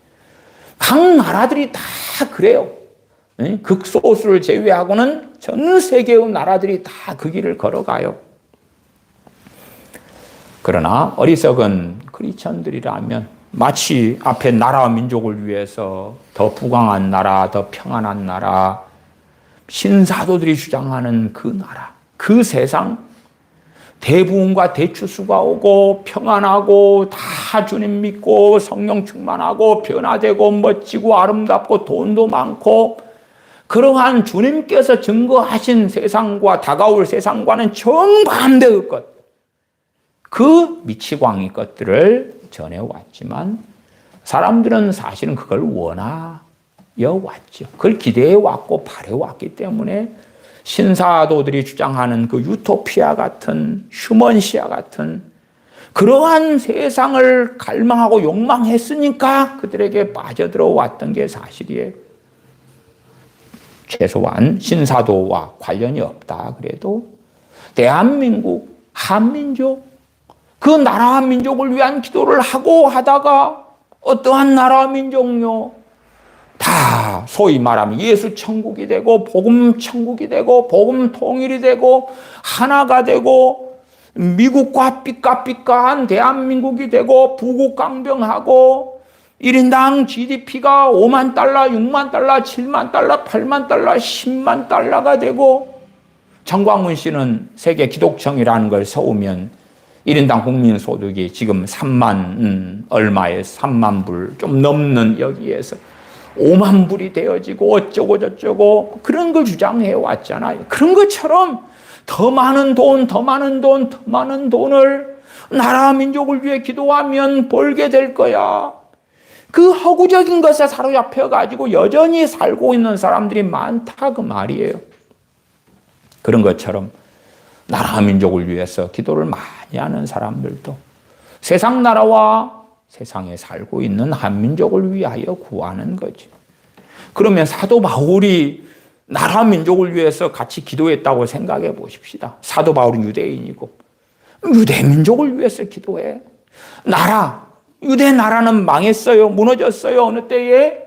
각 나라들이 다 그래요. 극소수를 제외하고는 전 세계의 나라들이 다 그 길을 걸어가요. 그러나 어리석은 크리스천들이라면 마치 앞에 나라와 민족을 위해서 더 부강한 나라, 더 평안한 나라, 신사도들이 주장하는 그 나라, 그 세상, 대부흥과 대추수가 오고 평안하고 다 주님 믿고 성령 충만하고 변화되고 멋지고 아름답고 돈도 많고 그러한 주님께서 증거하신 세상과 다가올 세상과는 정반대의 것. 그 미치광이 것들을 전해왔지만 사람들은 사실은 그걸 원하여 왔죠. 그걸 기대해왔고 바래왔기 때문에 신사도들이 주장하는 그 유토피아 같은 휴먼시아 같은 그러한 세상을 갈망하고 욕망했으니까 그들에게 빠져들어왔던 게 사실이에요. 최소한 신사도와 관련이 없다 그래도 대한민국, 한민족 그 나라와 민족을 위한 기도를 하고 하다가 어떠한 나라와 민족요? 다 소위 말하면 예수 천국이 되고 복음 천국이 되고 복음 통일이 되고 하나가 되고 미국과 삐까삐까한 대한민국이 되고 부국강병하고 1인당 GDP가 5만 달러, 6만 달러, 7만 달러, 8만 달러, 10만 달러가 되고 정광훈 씨는 세계 기독청이라는 걸 세우면 1인당 국민소득이 지금 3만 얼마에 3만 불 좀 넘는 여기에서 5만 불이 되어지고 어쩌고 저쩌고 그런 걸 주장해 왔잖아요. 그런 것처럼 더 많은 돈, 더 많은 돈, 더 많은 돈을 나라 민족을 위해 기도하면 벌게 될 거야. 그 허구적인 것에 사로잡혀가지고 여전히 살고 있는 사람들이 많다 그 말이에요. 그런 것처럼 나라 민족을 위해서 기도를 많이 하는 사람들도 세상 나라와 세상에 살고 있는 한민족을 위하여 구하는 거지. 그러면 사도 바울이 나라 민족을 위해서 같이 기도했다고 생각해 보십시다. 사도 바울은 유대인이고 유대 민족을 위해서 기도해. 유대 나라는 망했어요. 무너졌어요. 어느 때에?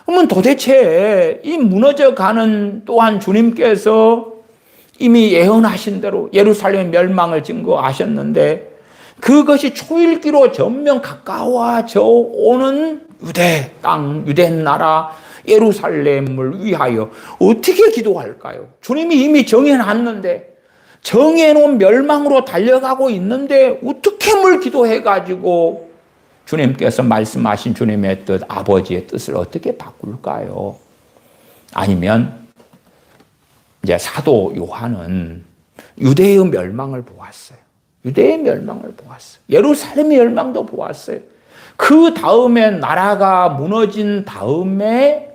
그러면 도대체 이 무너져가는 또한 주님께서 이미 예언하신 대로 예루살렘 멸망을 증거하셨는데 그것이 초일기로 전면 가까워져 오는 유대 땅, 유대 나라, 예루살렘을 위하여 어떻게 기도할까요? 주님이 이미 정해놨는데 정해놓은 멸망으로 달려가고 있는데 어떻게 뭘 기도해가지고 주님께서 말씀하신 주님의 뜻, 아버지의 뜻을 어떻게 바꿀까요? 아니면 이제 사도 요한은 유대의 멸망을 보았어요. 유대의 멸망을 보았어요. 예루살렘의 멸망도 보았어요. 그 다음에 나라가 무너진 다음에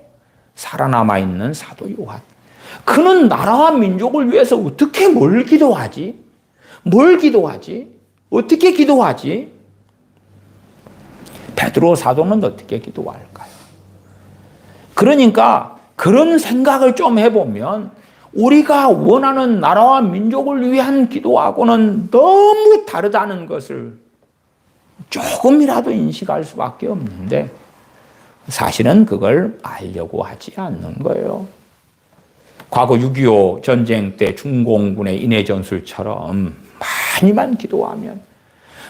살아남아 있는 사도 요한. 그는 나라와 민족을 위해서 어떻게 뭘 기도하지? 뭘 기도하지? 어떻게 기도하지? 베드로 사도는 어떻게 기도할까요? 그러니까 그런 생각을 좀 해보면 우리가 원하는 나라와 민족을 위한 기도하고는 너무 다르다는 것을 조금이라도 인식할 수밖에 없는데 사실은 그걸 알려고 하지 않는 거예요. 과거 6.25 전쟁 때 중공군의 인해전술처럼 많이만 기도하면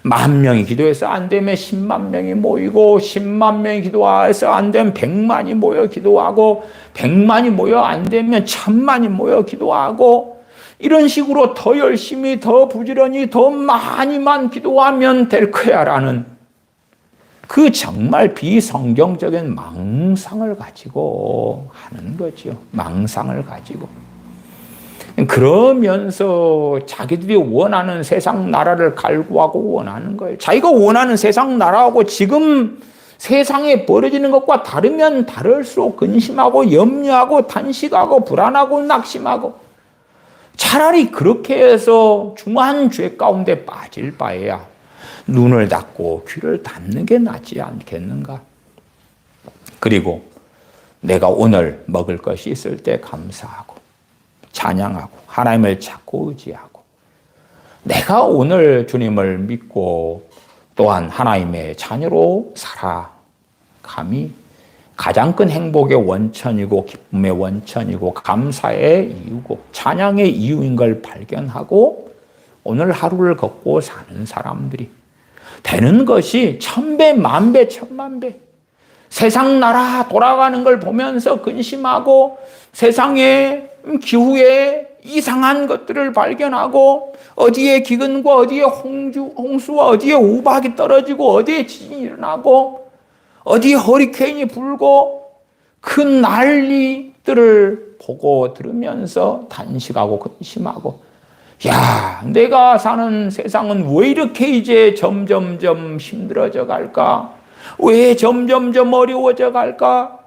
10,000명이 기도해서 안 되면 10만 명이 모이고 10만 명이 기도해서 안 되면 100만이 모여 기도하고 100만이 모여 안 되면 1000만이 모여 기도하고 이런 식으로 더 열심히 더 부지런히 더 많이만 기도하면 될 거야 라는 그 정말 비성경적인 망상을 가지고 하는 거죠. 망상을 가지고. 그러면서 자기들이 원하는 세상 나라를 갈구하고 원하는 거예요. 자기가 원하는 세상 나라하고 지금 세상에 벌어지는 것과 다르면 다를수록 근심하고 염려하고 단식하고 불안하고 낙심하고 차라리 그렇게 해서 중한 죄 가운데 빠질 바에야 눈을 닫고 귀를 닫는 게 낫지 않겠는가? 그리고 내가 오늘 먹을 것이 있을 때 감사하고 찬양하고 하나님을 찾고 의지하고 내가 오늘 주님을 믿고 또한 하나님의 자녀로 살아감이 가장 큰 행복의 원천이고 기쁨의 원천이고 감사의 이유고 찬양의 이유인 걸 발견하고 오늘 하루를 걷고 사는 사람들이 되는 것이 1000배, 10,000배, 10,000,000배 세상 나라 돌아가는 걸 보면서 근심하고 세상의 기후에 이상한 것들을 발견하고 어디에 기근과 어디에 홍수와 어디에 우박이 떨어지고 어디에 지진이 일어나고 어디에 허리케인이 불고 그 난리들을 보고 들으면서 단식하고 근심하고 야, 내가 사는 세상은 왜 이렇게 이제 점점점 힘들어져 갈까? 왜 점점점 어려워져 갈까?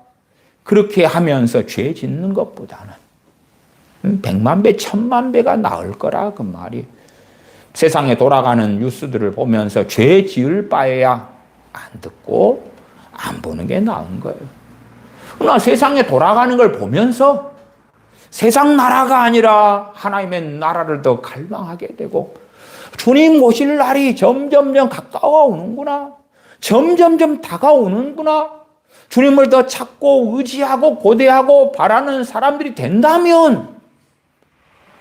그렇게 하면서 죄 짓는 것보다는 100,000배, 10,000,000배가 나을 거라 그 말이. 세상에 돌아가는 뉴스들을 보면서 죄 지을 바에야 안 듣고 안 보는 게 나은 거예요. 그러나 세상에 돌아가는 걸 보면서 세상 나라가 아니라 하나님의 나라를 더 갈망하게 되고 주님 오실 날이 점점점 가까워오는구나. 점점점 다가오는구나. 주님을 더 찾고 의지하고 고대하고 바라는 사람들이 된다면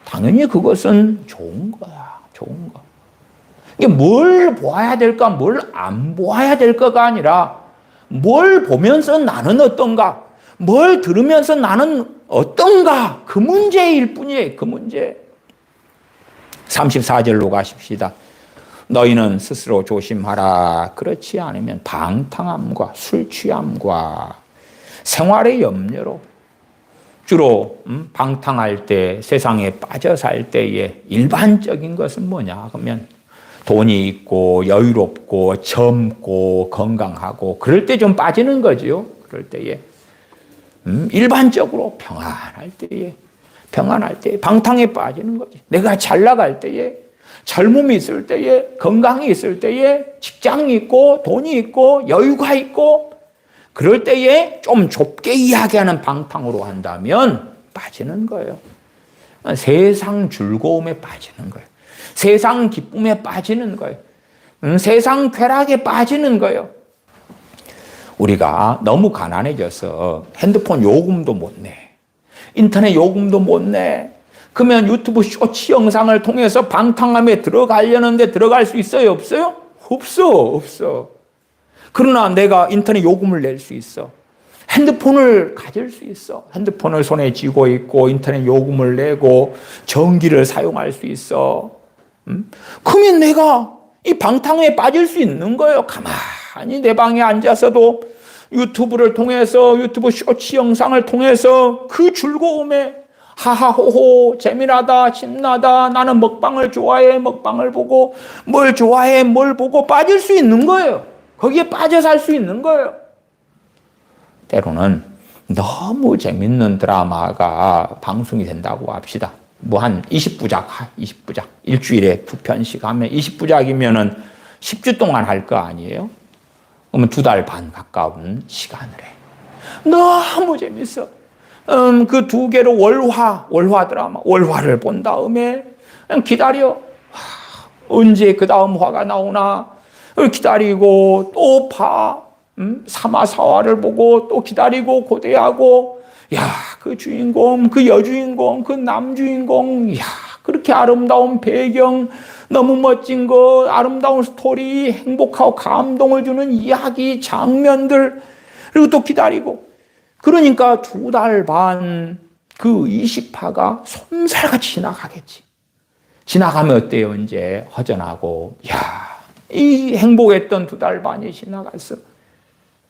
당연히 그것은 좋은 거야. 좋은 거. 이게 뭘 보아야 될까, 뭘 안 보아야 될까가 아니라 뭘 보면서 나는 어떤가, 뭘 들으면서 나는 어떤가, 그 문제일 뿐이에요. 그 문제. 34절로 가십시다. 너희는 스스로 조심하라. 그렇지 않으면 방탕함과 술 취함과 생활의 염려로 주로 방탕할 때, 세상에 빠져 살 때의 일반적인 것은 뭐냐 그러면 돈이 있고 여유롭고 젊고 건강하고 그럴 때 좀 빠지는 거지요. 그럴 때에 일반적으로 평안할 때에 방탕에 빠지는 거지. 내가 잘 나갈 때에, 젊음이 있을 때에, 건강이 있을 때에, 직장이 있고 돈이 있고 여유가 있고 그럴 때에 좀 좁게 이야기하는 방탕으로 한다면 빠지는 거예요. 세상 즐거움에 빠지는 거예요. 세상 기쁨에 빠지는 거예요. 세상 쾌락에 빠지는 거예요. 우리가 너무 가난해져서 핸드폰 요금도 못 내. 인터넷 요금도 못 내. 그러면 유튜브 쇼츠 영상을 통해서 방탕함에 들어가려는데 들어갈 수 있어요? 없어요? 없어. 그러나 내가 인터넷 요금을 낼 수 있어. 핸드폰을 가질 수 있어. 핸드폰을 손에 쥐고 있고 인터넷 요금을 내고 전기를 사용할 수 있어. 그러면 내가 이 방탕에 빠질 수 있는 거예요. 가만히 내 방에 앉아서도 유튜브를 통해서, 유튜브 쇼츠 영상을 통해서 그 즐거움에 하하호호 재미나다 신나다 나는 먹방을 좋아해 먹방을 보고 뭘 좋아해 뭘 보고 빠질 수 있는 거예요. 거기에 빠져 살 수 있는 거예요. 때로는 너무 재밌는 드라마가 방송이 된다고 합시다. 뭐 한 20부작 일주일에 2편씩 하면 20부작이면은 10주 동안 할 거 아니에요? 그러면 2달 반 가까운 시간을 해. 너무 재밌어. 그 2개로 월화 드라마, 월화를 본 다음에 그냥 기다려. 언제 그 다음 화가 나오나 기다리고 또 봐. 3화, 4화를 보고 또 기다리고 고대하고 야, 그 주인공, 그 여주인공, 그 남주인공, 야, 그렇게 아름다운 배경, 너무 멋진 거, 아름다운 스토리, 행복하고 감동을 주는 이야기, 장면들, 그리고 또 기다리고. 그러니까 2달 반 그 20화가 솜살같이 지나가겠지. 지나가면 어때요? 이제 허전하고, 야, 이 행복했던 2달 반이 지나갔어.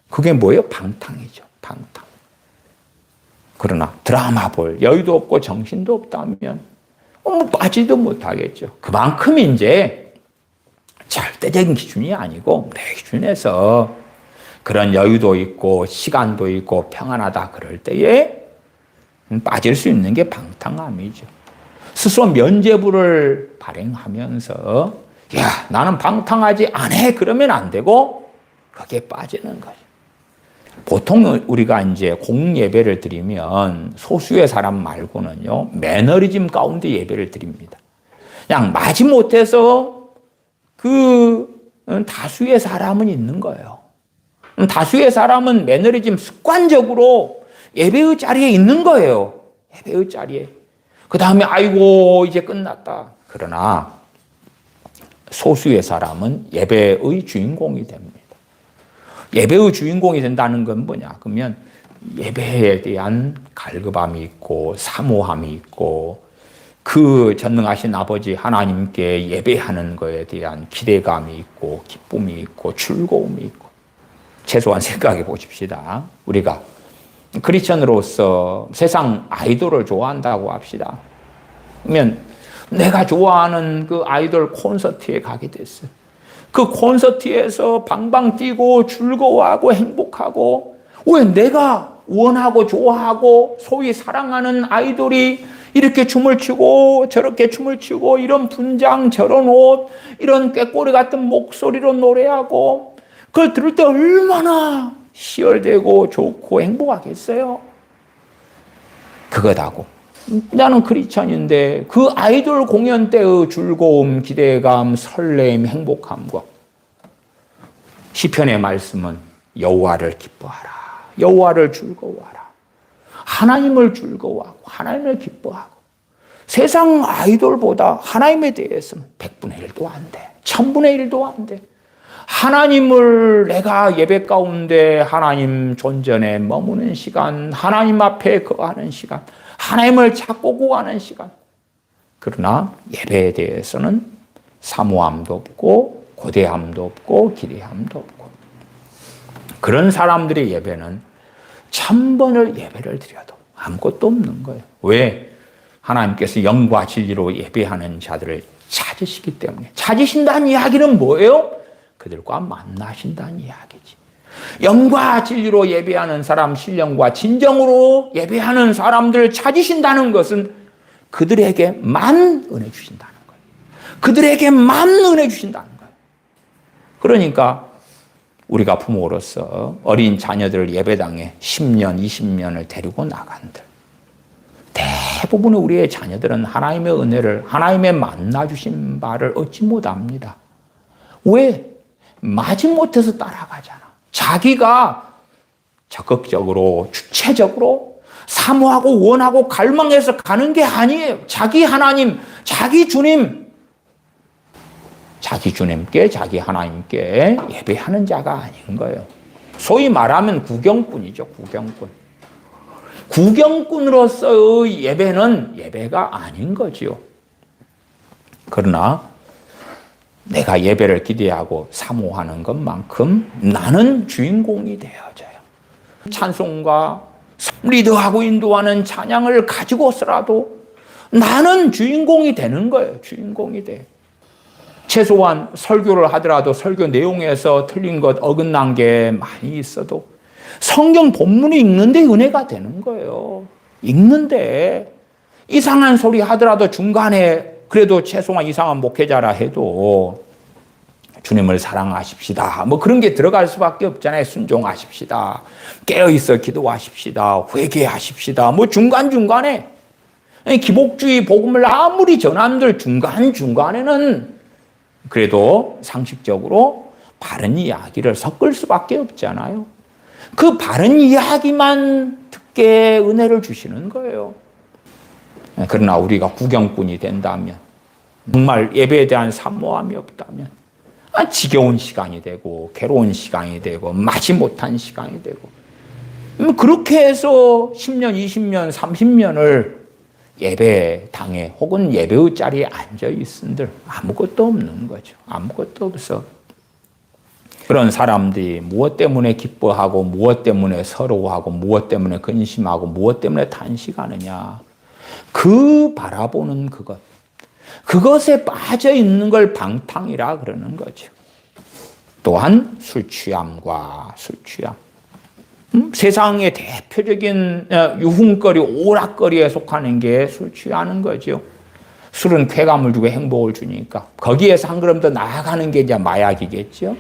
그게 뭐예요? 방탕이죠. 방탕. 그러나 드라마 볼 여유도 없고 정신도 없다면 뭐 빠지도 못하겠죠. 그만큼 이제 절대적인 기준이 아니고 내 기준에서 그런 여유도 있고 시간도 있고 평안하다 그럴 때에 빠질 수 있는 게 방탕함이죠. 스스로 면죄부를 발행하면서 야, 나는 방탕하지 않아 그러면 안 되고 거기에 빠지는 거죠. 보통 우리가 이제 공예배를 드리면 소수의 사람 말고는요, 매너리즘 가운데 예배를 드립니다. 그냥 마지못해서 그 다수의 사람은 있는 거예요. 다수의 사람은 매너리즘 습관적으로 예배의 자리에 있는 거예요. 예배의 자리에. 그 다음에 아이고 이제 끝났다. 그러나 소수의 사람은 예배의 주인공이 됩니다. 예배의 주인공이 된다는 건 뭐냐? 그러면 예배에 대한 갈급함이 있고 사모함이 있고 그 전능하신 아버지 하나님께 예배하는 것에 대한 기대감이 있고 기쁨이 있고 즐거움이 있고 최소한 생각해 보십시다. 우리가 크리스천으로서 세상 아이돌을 좋아한다고 합시다. 그러면 내가 좋아하는 그 아이돌 콘서트에 가게 됐어요. 그 콘서트에서 방방 뛰고 즐거워하고 행복하고 왜 내가 원하고 좋아하고 소위 사랑하는 아이돌이 이렇게 춤을 추고 저렇게 춤을 추고 이런 분장 저런 옷 이런 꾀꼬리 같은 목소리로 노래하고 그걸 들을 때 얼마나 희열되고 좋고 행복하겠어요. 그것하고 나는 크리스찬인데 그 아이돌 공연 때의 즐거움, 기대감, 설렘, 행복함과 시편의 말씀은 여호와를 기뻐하라, 여호와를 즐거워하라, 하나님을 즐거워하고 하나님을 기뻐하고 세상 아이돌보다 하나님에 대해서는 100분의 1도 안 돼, 1000분의 1도 안 돼. 하나님을 내가 예배 가운데 하나님 존전에 머무는 시간, 하나님 앞에 거하는 시간, 하나님을 찾고 구하는 시간. 그러나 예배에 대해서는 사모함도 없고 고대함도 없고 기대함도 없고, 그런 사람들의 예배는 1000번을 예배를 드려도 아무것도 없는 거예요. 왜? 하나님께서 영과 진리로 예배하는 자들을 찾으시기 때문에. 찾으신다는 이야기는 뭐예요? 그들과 만나신다는 이야기지. 영과 진리로 예배하는 사람, 신령과 진정으로 예배하는 사람들을 찾으신다는 것은 그들에게만 은혜 주신다는 거예요. 그들에게만 은혜 주신다는 거예요. 그러니까 우리가 부모로서 어린 자녀들을 예배당에 10년, 20년을 데리고 나간들, 대부분의 우리의 자녀들은 하나님의 은혜를, 하나님의 만나주신 바를 얻지 못합니다. 왜? 마지못해서 따라가잖아. 자기가 적극적으로, 주체적으로 사모하고 원하고 갈망해서 가는 게 아니에요. 자기 하나님, 자기 주님, 자기 주님께, 자기 하나님께 예배하는 자가 아닌 거예요. 소위 말하면 구경꾼이죠, 구경꾼. 구경꾼으로서의 예배는 예배가 아닌 거지요. 그러나 내가 예배를 기대하고 사모하는 것만큼 나는 주인공이 되어져요. 찬송과 리더하고 인도하는 찬양을 가지고서라도 나는 주인공이 되는 거예요. 주인공이 돼. 최소한 설교를 하더라도 설교 내용에서 틀린 것, 어긋난 게 많이 있어도 성경 본문이 읽는데 은혜가 되는 거예요. 읽는데 이상한 소리 하더라도 중간에 그래도 최소한 이상한 목회자라 해도 주님을 사랑하십시다, 뭐 그런 게 들어갈 수밖에 없잖아요. 순종하십시다, 깨어있어 기도하십시다, 회개하십시다, 뭐 중간중간에 기복주의 복음을 아무리 전함들 중간중간에는 그래도 상식적으로 바른 이야기를 섞을 수밖에 없잖아요. 그 바른 이야기만 듣게 은혜를 주시는 거예요. 그러나 우리가 구경꾼이 된다면, 정말 예배에 대한 사모함이 없다면 지겨운 시간이 되고 괴로운 시간이 되고 마지못한 시간이 되고, 그렇게 해서 10년, 20년, 30년을 예배당에 혹은 예배의 자리에 앉아있은들 아무것도 없는 거죠. 아무것도 없어. 그런 사람들이 무엇 때문에 기뻐하고 무엇 때문에 서러워하고 무엇 때문에 근심하고 무엇 때문에 탄식하느냐. 그 바라보는 그것, 그것에 빠져있는 걸 방탕이라 그러는 거죠. 또한 술 취함과 술 취함. 세상의 대표적인 유흥거리, 오락거리에 속하는 게 술 취하는 거죠. 술은 쾌감을 주고 행복을 주니까 거기에서 한 걸음 더 나아가는 게 이제 마약이겠죠.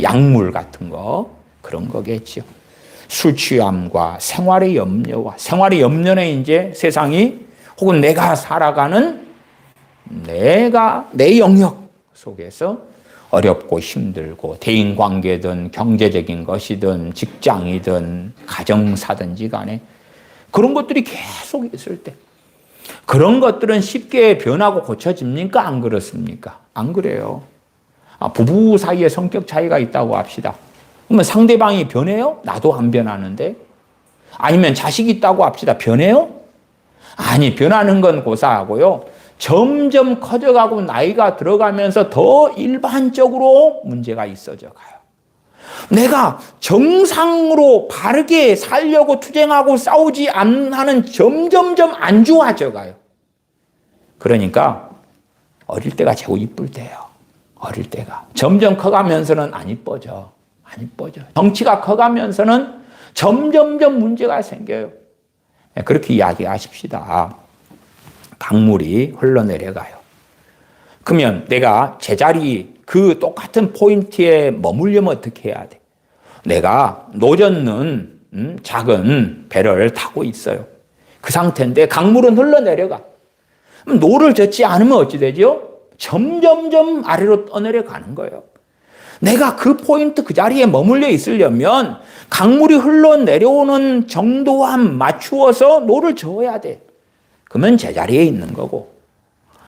약물 같은 거, 그런 거겠죠. 술 취함과 생활의 염려와, 생활의 염려는 이제 세상이 혹은 내가 살아가는 내 영역 속에서 어렵고 힘들고 대인관계든 경제적인 것이든 직장이든 가정사든지 간에 그런 것들이 계속 있을 때, 그런 것들은 쉽게 변하고 고쳐집니까? 안 그렇습니까? 안 그래요. 부부 사이에 성격 차이가 있다고 합시다. 그러면 상대방이 변해요? 나도 안 변하는데. 아니면 자식이 있다고 합시다. 변해요? 아니, 변하는 건 고사하고요. 점점 커져가고 나이가 들어가면서 더 일반적으로 문제가 있어져 가요. 내가 정상으로 바르게 살려고 투쟁하고 싸우지 않는 한은 점점점 안 좋아져 가요. 그러니까 어릴 때가 최고 이쁠 때예요. 어릴 때가. 점점 커가면서는 안 이뻐져. 안 이뻐져. 덩치가 커가면서는 점점점 문제가 생겨요. 그렇게 이야기하십시다. 강물이 흘러내려가요. 그러면 내가 제자리 그 똑같은 포인트에 머물려면 어떻게 해야 돼? 내가 노젓는 작은 배를 타고 있어요. 그 상태인데 강물은 흘러내려가. 그럼 노를 젓지 않으면 어찌 되죠? 점점점 아래로 떠내려가는 거예요. 내가 그 포인트 그 자리에 머물러 있으려면 강물이 흘러내려오는 정도와 맞추어서 노를 저어야 돼. 그러면 제자리에 있는 거고,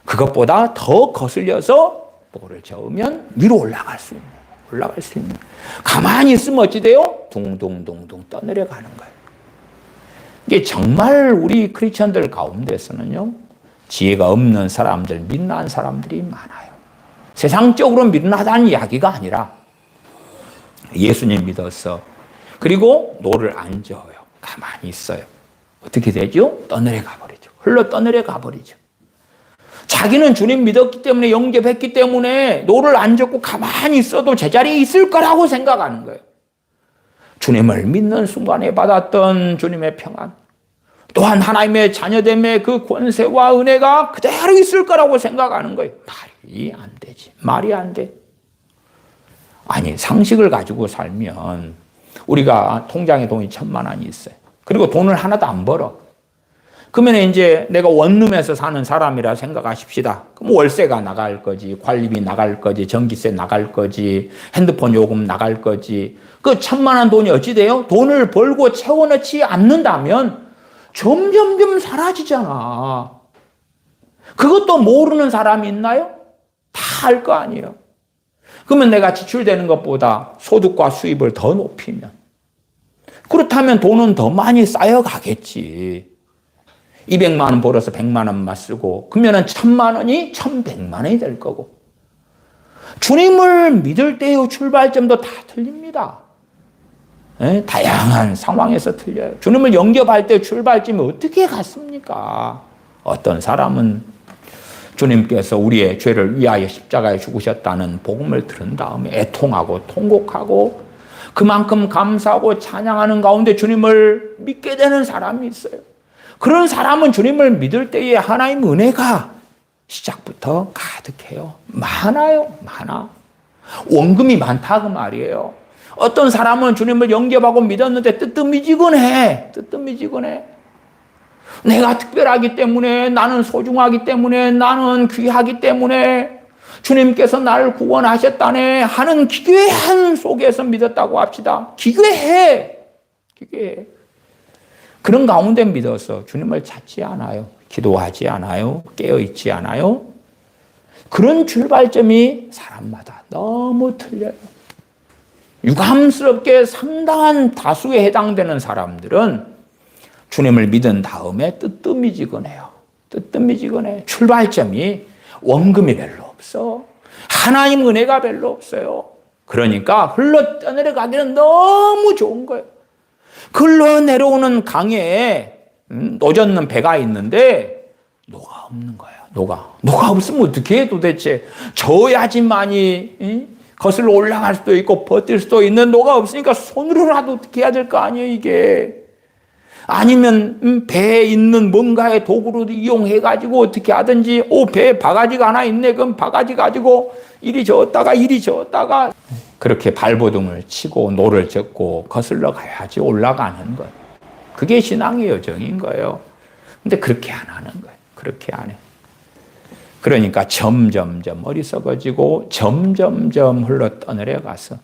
그것보다 더 거슬려서 노를 저으면 위로 올라갈 수 있는. 가만히 있으면 어찌 돼요? 둥둥둥둥 떠내려가는 거예요. 이게 정말 우리 크리스천들 가운데서는요, 지혜가 없는 사람들, 민낯한 사람들이 많아요. 세상적으로 민낯한 이야기가 아니라 예수님 믿었어. 그리고 노를 안 저어요. 가만히 있어요. 어떻게 되죠? 떠내려가 버리죠. 흘러 떠내려가 버리죠. 자기는 주님 믿었기 때문에, 영접했기 때문에 노를 안 젓고 가만히 있어도 제자리에 있을 거라고 생각하는 거예요. 주님을 믿는 순간에 받았던 주님의 평안, 또한 하나님의 자녀됨의 그 권세와 은혜가 그대로 있을 거라고 생각하는 거예요. 말이 안 되지. 말이 안 돼. 아니, 상식을 가지고 살면 우리가 통장에 돈이 1,000만 원이 있어요. 그리고 돈을 하나도 안 벌어. 그러면 이제 내가 원룸에서 사는 사람이라 생각하십시다. 그럼 월세가 나갈 거지, 관리비 나갈 거지, 전기세 나갈 거지, 핸드폰 요금 나갈 거지. 그 1,000만 원 돈이 어찌 돼요? 돈을 벌고 채워넣지 않는다면 점점점 사라지잖아. 그것도 모르는 사람이 있나요? 다 알 거 아니에요. 그러면 내가 지출되는 것보다 소득과 수입을 더 높이면, 그렇다면 돈은 더 많이 쌓여가겠지. 200만 원 벌어서 100만 원만 쓰고, 그러면 1,000만 원이 1,100만 원이 될 거고. 주님을 믿을 때의 출발점도 다 틀립니다. 네? 다양한 상황에서 틀려요. 주님을 영접할 때 출발점이 어떻게 같습니까? 어떤 사람은 주님께서 우리의 죄를 위하여 십자가에 죽으셨다는 복음을 들은 다음에 애통하고 통곡하고 그만큼 감사하고 찬양하는 가운데 주님을 믿게 되는 사람이 있어요. 그런 사람은 주님을 믿을 때에 하나님의 은혜가 시작부터 가득해요. 많아요. 많아. 원금이 많다 그 말이에요. 어떤 사람은 주님을 영접하고 믿었는데 뜨뜻미지근해. 내가 특별하기 때문에, 나는 소중하기 때문에, 나는 귀하기 때문에 주님께서 나를 구원하셨다네 하는 기괴한 속에서 믿었다고 합시다. 기괴해. 그런 가운데 믿어서 주님을 찾지 않아요. 기도하지 않아요. 깨어있지 않아요. 그런 출발점이 사람마다 너무 틀려요. 유감스럽게 상당한 다수에 해당되는 사람들은 주님을 믿은 다음에 뜨뜻미지근해요. 출발점이 원금이 별로 없어. 하나님 은혜가 별로 없어요. 그러니까 흘러 떠내려가기는 너무 좋은 거예요. 흘러내려오는 강에 노젓는 배가 있는데 노가 없는 거예요. 노가 없으면 어떻게 해 도대체. 저어야지만이 거슬러 올라갈 수도 있고 버틸 수도 있는 노가 없으니까 손으로라도 어떻게 해야 될 거 아니에요 이게. 아니면 배에 있는 뭔가의 도구로 이용해가지고 어떻게 하든지, 배에 바가지가 하나 있네. 그럼 바가지 가지고 이리 저었다가 그렇게 발버둥을 치고 노를 젓고 거슬러 가야지 올라가는 것. 그게 신앙의 여정인 거예요. 근데 그렇게 안 하는 거예요. 그렇게 안 해. 그러니까 점점점 어리석어지고 점점점 흘러 떠내려가서,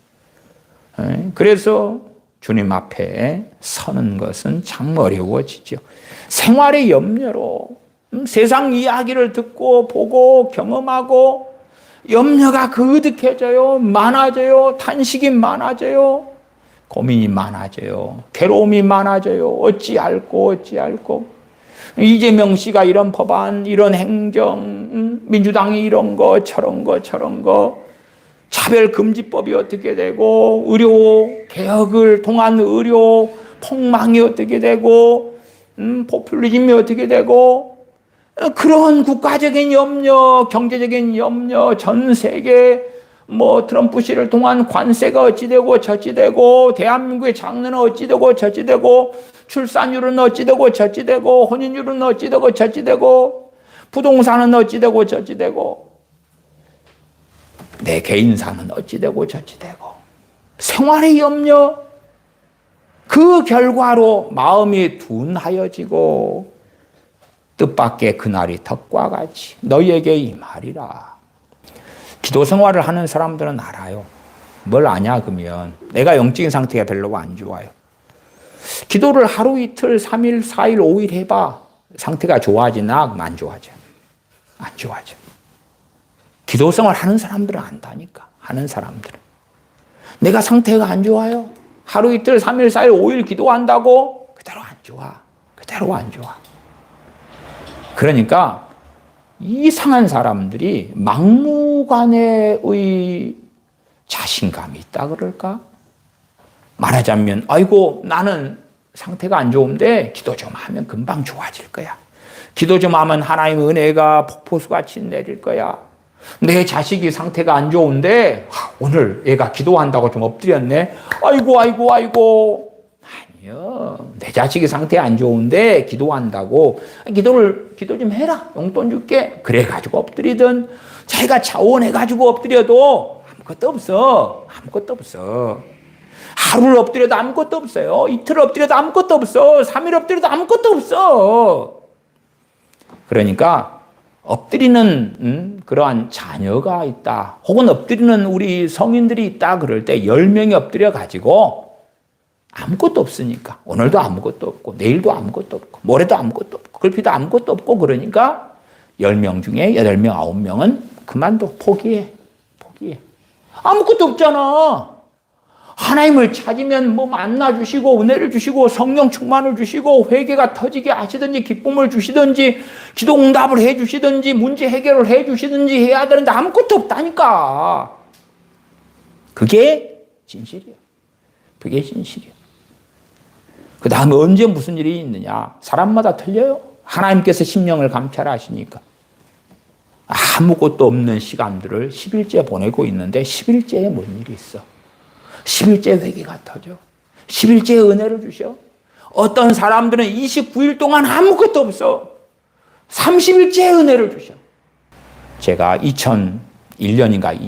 그래서 주님 앞에 서는 것은 참 어려워지죠. 생활의 염려로 세상 이야기를 듣고 보고 경험하고 염려가 그득해져요. 많아져요. 탄식이 많아져요. 고민이 많아져요. 괴로움이 많아져요. 어찌할꼬. 이재명 씨가 이런 법안, 이런 행정, 민주당이 이런 거, 저런 거, 차별금지법이 어떻게 되고, 의료 개혁을 통한 의료 폭망이 어떻게 되고, 포퓰리즘이 어떻게 되고, 그런 국가적인 염려, 경제적인 염려, 전 세계 트럼프 씨를 통한 관세가 어찌되고 저찌되고, 대한민국의 장르는 어찌되고 저찌되고, 출산율은 어찌되고 저찌되고, 혼인율은 어찌되고 저찌되고, 부동산은 어찌되고 저찌되고, 내 개인사는 어찌되고 저찌되고, 생활의 염려, 그 결과로 마음이 둔하여지고 뜻밖의 그날이 덕과 같이 너희에게 임하리라. 기도 생활을 하는 사람들은 알아요. 뭘 아냐 그러면 내가 영적인 상태가 별로 안 좋아요. 기도를 하루 이틀 3일 4일 5일 해봐. 상태가 좋아지나? 그럼 안 좋아져. 안 좋아져. 기도 생활 하는 사람들은 안다니까. 하는 사람들은. 내가 상태가 안 좋아요. 하루 이틀 3일 4일 5일 기도한다고? 그대로 안 좋아. 그대로 안 좋아. 그러니까 이상한 사람들이 막무가내의 자신감이 있다 그럴까? 말하자면 아이고 나는 상태가 안 좋은데 기도 좀 하면 금방 좋아질 거야. 기도 좀 하면 하나님의 은혜가 폭포수같이 내릴 거야. 내 자식이 상태가 안 좋은데 오늘 얘가 기도한다고 좀 엎드렸네. 아이고 아니요. 내 자식이 상태 안 좋은데 기도한다고 기도 좀 해라. 용돈 줄게. 그래가지고 엎드리든 자기가 자원해가지고 엎드려도 아무것도 없어. 아무것도 없어. 하루를 엎드려도 아무것도 없어요. 이틀 엎드려도 아무것도 없어. 3일 엎드려도 아무것도 없어. 그러니까 엎드리는 그러한 자녀가 있다. 혹은 엎드리는 우리 성인들이 있다. 그럴 때 10명이 엎드려 가지고 아무것도 없으니까 오늘도 아무것도 없고 내일도 아무것도 없고 모레도 아무것도 없고 글피도 아무것도 없고 그러니까 10명 중에 8명, 9명은 그만둬. 포기해. 아무것도 없잖아. 하나님을 찾으면 뭐 만나주시고 은혜를 주시고 성령 충만을 주시고 회개가 터지게 하시든지 기쁨을 주시든지 기도 응답을 해주시든지 문제 해결을 해주시든지 해야 되는데 아무것도 없다니까. 그게 진실이야. 그게 진실이야. 그 다음에 언제 무슨 일이 있느냐. 사람마다 틀려요. 하나님께서 심령을 감찰하시니까. 아무것도 없는 시간들을 10일째 보내고 있는데 10일째에 뭔 일이 있어. 10일째 회개가 터져. 10일째 은혜를 주셔. 어떤 사람들은 29일 동안 아무것도 없어. 30일째 은혜를 주셔. 제가 2001년인가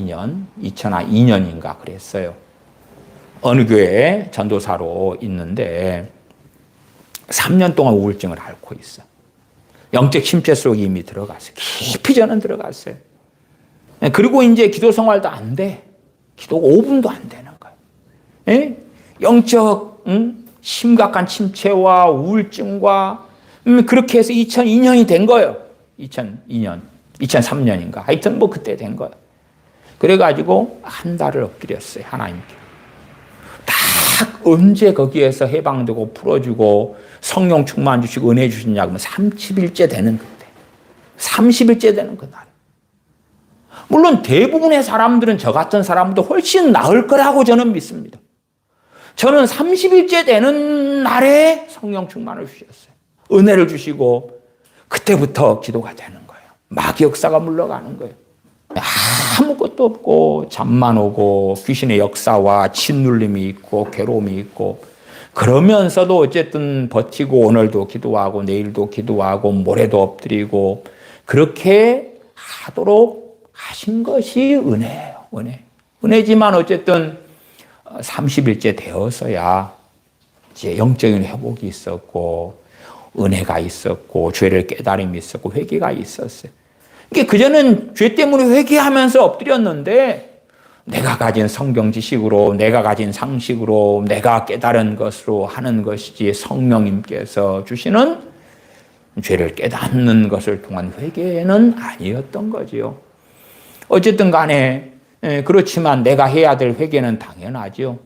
2002년인가 그랬어요. 어느 교회에 전도사로 있는데 3년 동안 우울증을 앓고 있어. 영적 침체 속에 이미 들어갔어요. 깊이 저는 들어갔어요. 그리고 이제 기도 생활도 안 돼. 기도가 5분도 안 되는 거예요. 예? 영적 심각한 침체와 우울증과 그렇게 해서 2002년이 된 거예요. 2003년인가. 하여튼 뭐 그때 된 거예요. 그래가지고 한 달을 엎드렸어요. 하나님께. 딱 언제 거기에서 해방되고 풀어주고 성령 충만 주시고 은혜 주시냐 그러면 30일째 되는 그때. 30일째 되는 그날. 물론 대부분의 사람들은 저 같은 사람도 훨씬 나을 거라고 저는 믿습니다. 저는 30일째 되는 날에 성령 충만을 주셨어요. 은혜를 주시고 그때부터 기도가 되는 거예요. 마귀 역사가 물러가는 거예요. 아무것도 없고 잠만 오고 귀신의 역사와 짓눌림이 있고 괴로움이 있고 그러면서도 어쨌든 버티고 오늘도 기도하고 내일도 기도하고 모레도 엎드리고 그렇게 하도록 하신 것이 은혜예요. 은혜지만 어쨌든 30일째 되어서야 이제 영적인 회복이 있었고 은혜가 있었고 죄를 깨달음이 있었고 회개가 있었어요. 그전엔 죄 때문에 회개하면서 엎드렸는데 내가 가진 성경 지식으로 내가 가진 상식으로 내가 깨달은 것으로 하는 것이지 성령님께서 주시는 죄를 깨닫는 것을 통한 회개는 아니었던 거지요. 어쨌든 간에 그렇지만 내가 해야 될 회개는 당연하죠.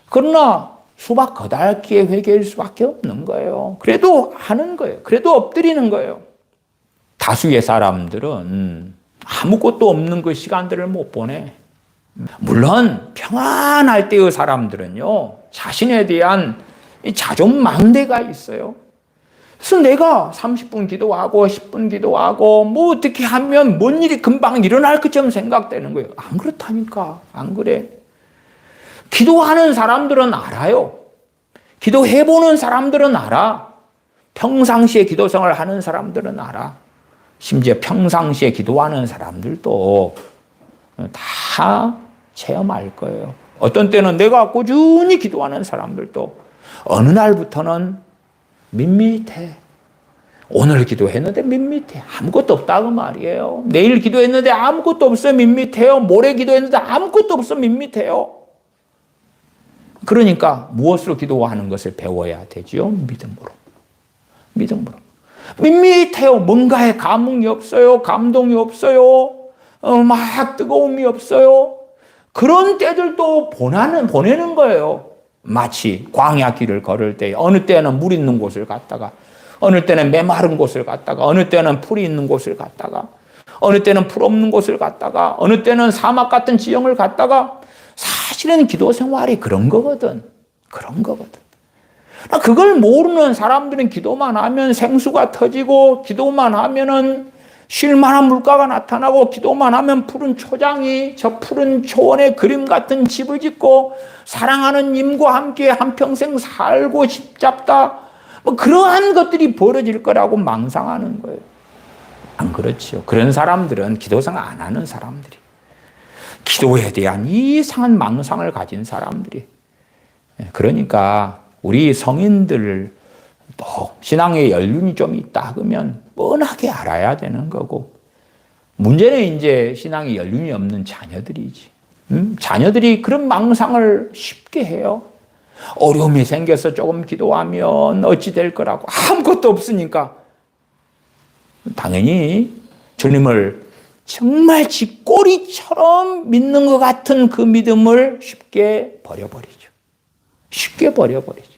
그러나 수박 거달기의 회개일 수밖에 없는 거예요. 그래도 하는 거예요. 그래도 엎드리는 거예요. 다수의 사람들은 아무것도 없는 그 시간들을 못 보내. 물론 평안할 때의 사람들은요. 자신에 대한 자존망대가 있어요. 그래서 내가 30분 기도하고 10분 기도하고 뭐 어떻게 하면 뭔 일이 금방 일어날 것처럼 생각되는 거예요. 안 그렇다니까. 안 그래. 기도하는 사람들은 알아요. 기도해보는 사람들은 알아. 평상시에 기도 생활을 하는 사람들은 알아. 심지어 평상시에 기도하는 사람들도 다 체험할 거예요. 어떤 때는 내가 꾸준히 기도하는 사람들도 어느 날부터는 밋밋해. 오늘 기도했는데 밋밋해. 아무것도 없다고 말이에요. 내일 기도했는데 아무것도 없어 밋밋해요. 모레 기도했는데 아무것도 없어 밋밋해요. 그러니까 무엇으로 기도하는 것을 배워야 되지요? 믿음으로. 믿음으로. 밋밋해요. 뭔가에 감흥이 없어요. 감동이 없어요. 막 뜨거움이 없어요. 그런 때들도 보내는 거예요. 마치 광야 길을 걸을 때 어느 때는 물 있는 곳을 갔다가 어느 때는 메마른 곳을 갔다가 어느 때는 풀이 있는 곳을 갔다가 어느 때는 풀 없는 곳을 갔다가 어느 때는 사막 같은 지형을 갔다가 사실은 기도 생활이 그런 거거든. 그런 거거든. 그걸 모르는 사람들은 기도만 하면 생수가 터지고 기도만 하면은 쉴만한 물가가 나타나고 기도만 하면 푸른 초장이 저 푸른 초원의 그림 같은 집을 짓고 사랑하는 님과 함께 한평생 살고 싶잡다 뭐 그러한 것들이 벌어질 거라고 망상하는 거예요. 안 그렇지요. 그런 사람들은 기도생활 안 하는 사람들이 기도에 대한 이상한 망상을 가진 사람들이 그러니까 우리 성인들 또 신앙의 연륜이 좀 있다 그러면 뻔하게 알아야 되는 거고 문제는 이제 신앙의 연륜이 없는 자녀들이지. 자녀들이 그런 망상을 쉽게 해요. 어려움이 생겨서 조금 기도하면 어찌 될 거라고 아무것도 없으니까 당연히 주님을 정말 쥐꼬리처럼 믿는 것 같은 그 믿음을 쉽게 버려버리죠. 쉽게 버려버리죠.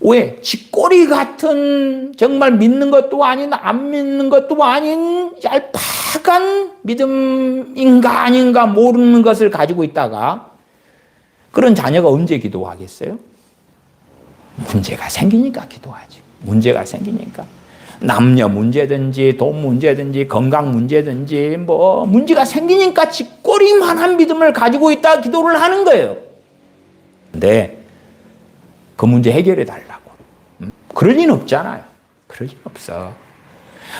왜? 쥐꼬리 같은 정말 믿는 것도 아닌 안 믿는 것도 아닌 얄팍한 믿음인가 아닌가 모르는 것을 가지고 있다가 그런 자녀가 언제 기도하겠어요? 문제가 생기니까 기도하지. 문제가 생기니까. 남녀 문제든지 돈 문제든지 건강 문제든지 뭐 문제가 생기니까 쥐꼬리만한 믿음을 가지고 있다 기도를 하는 거예요. 근데 그 문제 해결해 달라고. 그럴 리는 없잖아요. 그럴 리는 없어.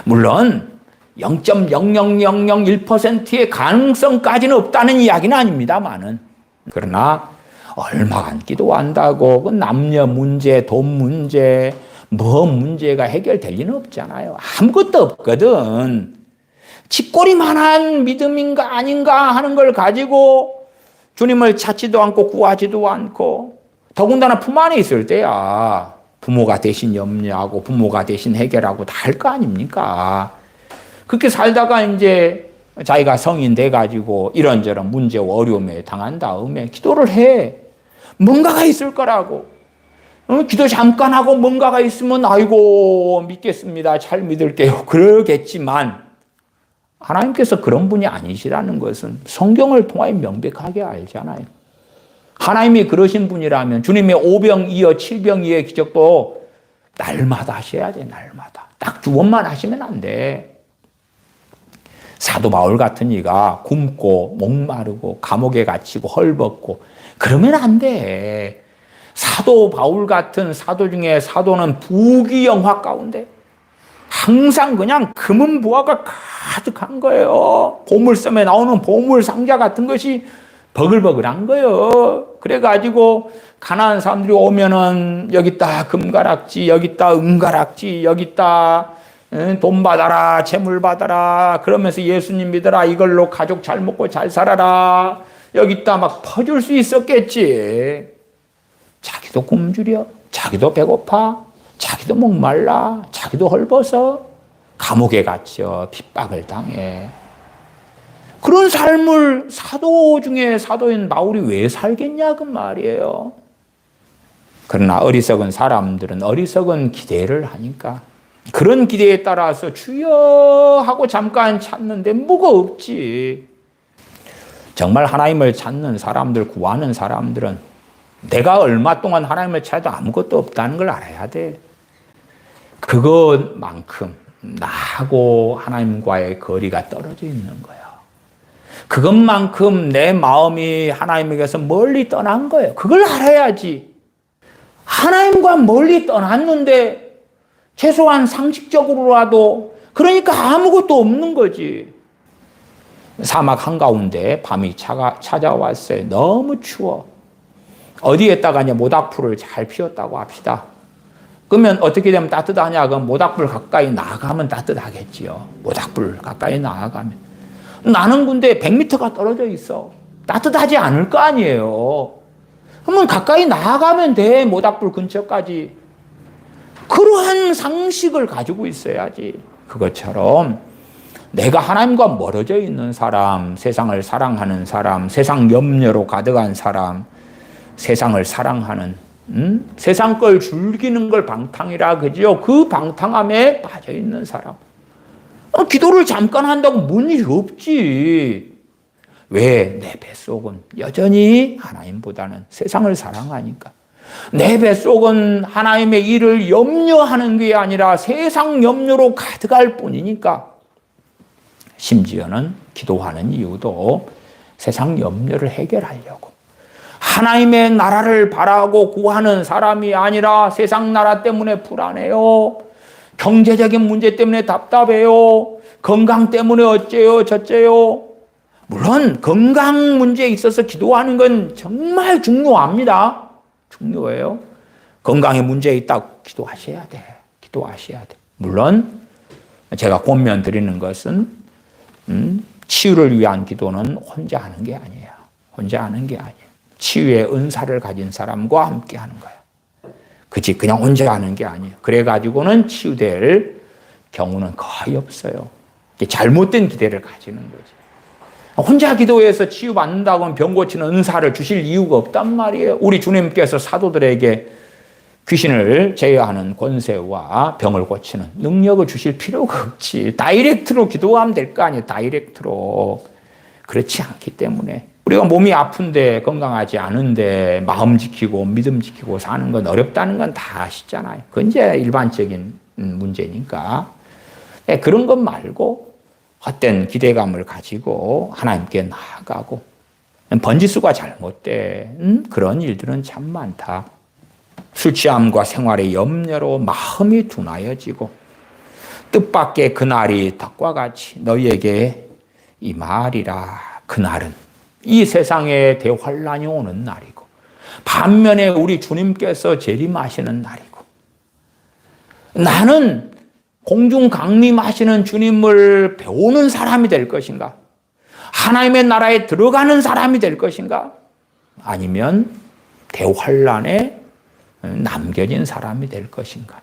물론 0.00001%의 가능성까지는 없다는 이야기는 아닙니다만은 그러나 얼마 안 기도한다고 그 남녀 문제, 돈 문제, 뭐 문제가 해결될 리는 없잖아요. 아무것도 없거든. 쥐꼬리만한 믿음인가 아닌가 하는 걸 가지고 주님을 찾지도 않고 구하지도 않고 더군다나 품 안에 있을 때야 부모가 대신 염려하고 부모가 대신 해결하고 다 할 거 아닙니까? 그렇게 살다가 이제 자기가 성인 돼가지고 이런저런 문제와 어려움에 당한 다음에 기도를 해. 뭔가가 있을 거라고. 기도 잠깐 하고 뭔가가 있으면 아이고 믿겠습니다. 잘 믿을게요. 그러겠지만 하나님께서 그런 분이 아니시라는 것은 성경을 통하여 명백하게 알잖아요. 하나님이 그러신 분이라면 주님의 5병2여 7병2의 기적도 날마다 하셔야 돼. 날마다. 딱 2번만 하시면 안 돼. 사도 바울 같은 이가 굶고 목마르고 감옥에 갇히고 헐벗고 그러면 안 돼. 사도 바울 같은 사도 중에 사도는 부귀영화 가운데 항상 그냥 금은 부하가 가득한 거예요. 보물섬에 나오는 보물 상자 같은 것이 버글버글한 거예요. 그래가지고 가난한 사람들이 오면은 여기 있다 금가락지, 여기 있다 은가락지, 여기 있다 돈 받아라, 재물 받아라. 그러면서 예수님 믿어라. 이걸로 가족 잘 먹고 잘 살아라. 여기 있다 막 퍼줄 수 있었겠지. 자기도 굶주려, 자기도 배고파, 자기도 목말라, 자기도 헐벗어, 감옥에 갇혀 핍박을 당해. 그런 삶을 사도 중에 사도인 바울이 왜 살겠냐 그 말이에요. 그러나 어리석은 사람들은 어리석은 기대를 하니까 그런 기대에 따라서 주여 하고 잠깐 찾는데 뭐가 없지. 정말 하나님을 찾는 사람들, 구하는 사람들은 내가 얼마 동안 하나님을 찾아도 아무것도 없다는 걸 알아야 돼. 그것만큼 나하고 하나님과의 거리가 떨어져 있는 거야. 그것만큼 내 마음이 하나님에게서 멀리 떠난 거예요. 그걸 알아야지. 하나님과 멀리 떠났는데 최소한 상식적으로라도 그러니까 아무것도 없는 거지. 사막 한가운데 밤이 찾아왔어요. 너무 추워. 어디에다가 이제 모닥불을 잘 피웠다고 합시다. 그러면 어떻게 되면 따뜻하냐? 그럼 모닥불 가까이 나아가면 따뜻하겠지요. 모닥불 가까이 나아가면. 나는 근데 100m가 떨어져 있어. 따뜻하지 않을 거 아니에요. 그러면 가까이 나아가면 돼. 모닥불 근처까지. 그러한 상식을 가지고 있어야지. 그것처럼 내가 하나님과 멀어져 있는 사람, 세상을 사랑하는 사람, 세상 염려로 가득한 사람, 세상을 사랑하는 세상 걸 즐기는 걸 방탕이라 그죠? 그 방탕함에 빠져 있는 사람. 기도를 잠깐 한다고 뭔 일이 없지. 왜? 내 뱃속은 여전히 하나님보다는 세상을 사랑하니까. 내 뱃속은 하나님의 일을 염려하는 게 아니라 세상 염려로 가득할 뿐이니까. 심지어는 기도하는 이유도 세상 염려를 해결하려고. 하나님의 나라를 바라고 구하는 사람이 아니라 세상 나라 때문에 불안해요. 경제적인 문제 때문에 답답해요. 건강 때문에 어째요 저째요. 물론 건강 문제에 있어서 기도하는 건 정말 중요합니다. 중요해요. 건강에 문제 있다고 기도하셔야 돼. 기도하셔야 돼. 물론 제가 권면 드리는 것은 치유를 위한 기도는 혼자 하는 게 아니에요. 혼자 하는 게 아니에요. 치유의 은사를 가진 사람과 함께 하는 거예요. 그치? 그냥 혼자 하는 게 아니에요. 그래가지고는 치유될 경우는 거의 없어요. 잘못된 기대를 가지는 거지. 혼자 기도해서 치유받는다고 하면 병 고치는 은사를 주실 이유가 없단 말이에요. 우리 주님께서 사도들에게 귀신을 제어하는 권세와 병을 고치는 능력을 주실 필요가 없지. 다이렉트로 기도하면 될 거 아니에요. 다이렉트로. 그렇지 않기 때문에. 우리가 몸이 아픈데 건강하지 않은데 마음 지키고 믿음 지키고 사는 건 어렵다는 건 다 아시잖아요. 그건 이제 일반적인 문제니까. 그런 것 말고 헛된 기대감을 가지고 하나님께 나아가고 번지수가 잘못된 그런 일들은 참 많다. 술 취함과 생활의 염려로 마음이 둔하여지고 뜻밖의 그날이 덕과 같이 너희에게 임하리라. 그날은 이 세상에 대환란이 오는 날이고 반면에 우리 주님께서 재림하시는 날이고 나는 공중 강림하시는 주님을 배우는 사람이 될 것인가? 하나님의 나라에 들어가는 사람이 될 것인가? 아니면 대환란에 남겨진 사람이 될 것인가?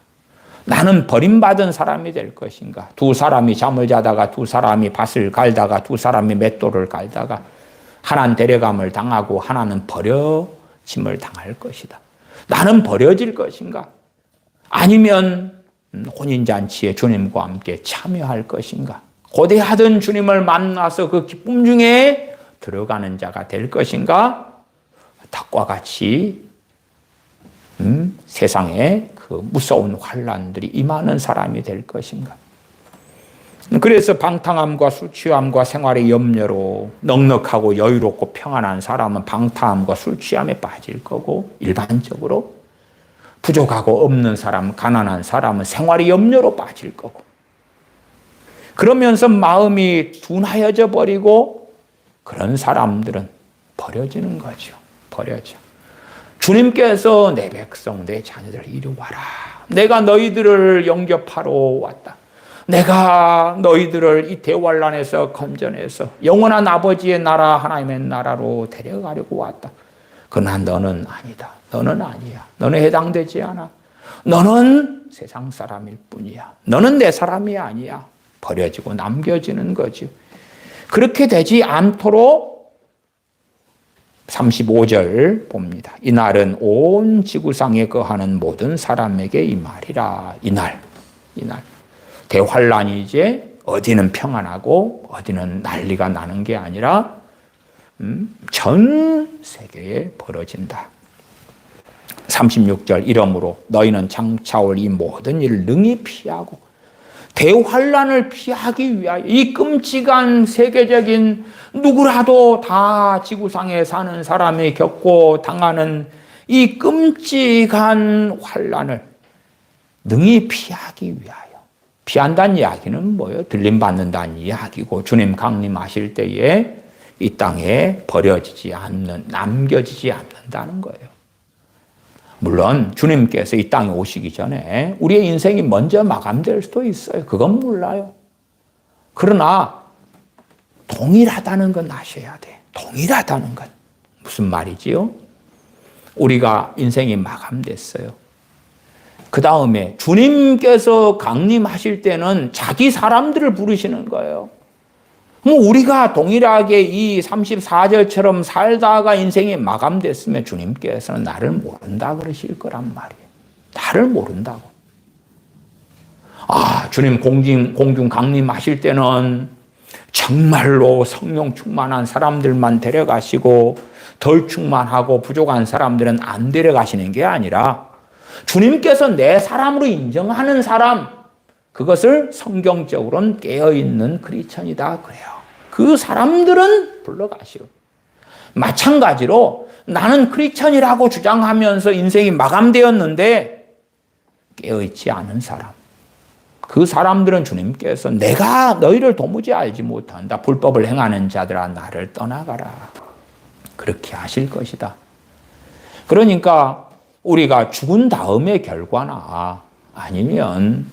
나는 버림받은 사람이 될 것인가? 두 사람이 잠을 자다가 두 사람이 밭을 갈다가 두 사람이 맷돌을 갈다가 하나는 데려감을 당하고 하나는 버려짐을 당할 것이다. 나는 버려질 것인가? 아니면 혼인잔치에 주님과 함께 참여할 것인가? 고대하던 주님을 만나서 그 기쁨 중에 들어가는 자가 될 것인가? 닭과 같이 세상에 그 무서운 환란들이 임하는 사람이 될 것인가? 그래서 방탕함과 술 취함과 생활의 염려로 넉넉하고 여유롭고 평안한 사람은 방탕함과 술 취함에 빠질 거고, 일반적으로 부족하고 없는 사람, 가난한 사람은 생활의 염려로 빠질 거고, 그러면서 마음이 둔하여져 버리고 그런 사람들은 버려지는 거죠. 버려져. 주님께서 내 백성, 내 자녀들 이리 와라. 내가 너희들을 영접하러 왔다. 내가 너희들을 이 대환란에서 건져내서 영원한 아버지의 나라, 하나님의 나라로 데려가려고 왔다. 그러나 너는 아니다. 너는 아니야. 너는 해당되지 않아. 너는 세상 사람일 뿐이야. 너는 내 사람이 아니야. 버려지고 남겨지는 거지. 그렇게 되지 않도록 35절 봅니다. 이날은 온 지구상에 거하는 모든 사람에게 임하리라. 이날. 대환란이 이제 어디는 평안하고 어디는 난리가 나는 게 아니라 전 세계에 벌어진다. 36절 이러므로 너희는 장차올 이 모든 일을 능히 피하고 대환란을 피하기 위하여 이 끔찍한 세계적인 누구라도 다 지구상에 사는 사람이 겪고 당하는 이 끔찍한 환란을 능히 피하기 위하여. 피한다는 이야기는 뭐예요? 들림받는다는 이야기고 주님 강림하실 때에 이 땅에 버려지지 않는, 남겨지지 않는다는 거예요. 물론 주님께서 이 땅에 오시기 전에 우리의 인생이 먼저 마감될 수도 있어요. 그건 몰라요. 그러나 동일하다는 건 아셔야 돼. 동일하다는 건. 무슨 말이지요? 우리가 인생이 마감됐어요. 그 다음에 주님께서 강림하실 때는 자기 사람들을 부르시는 거예요. 우리가 동일하게 이 34절처럼 살다가 인생이 마감됐으면 주님께서는 나를 모른다 그러실 거란 말이에요. 나를 모른다고. 주님 공중 강림하실 때는 정말로 성령 충만한 사람들만 데려가시고 덜 충만하고 부족한 사람들은 안 데려가시는 게 아니라 주님께서 내 사람으로 인정하는 사람, 그것을 성경적으로는 깨어있는 크리스천이다 그래요. 그 사람들은 불러가시오. 마찬가지로 나는 크리스천이라고 주장하면서 인생이 마감되었는데 깨어있지 않은 사람, 그 사람들은 주님께서 내가 너희를 도무지 알지 못한다. 불법을 행하는 자들아 나를 떠나가라. 그렇게 하실 것이다. 그러니까 우리가 죽은 다음의 결과나 아니면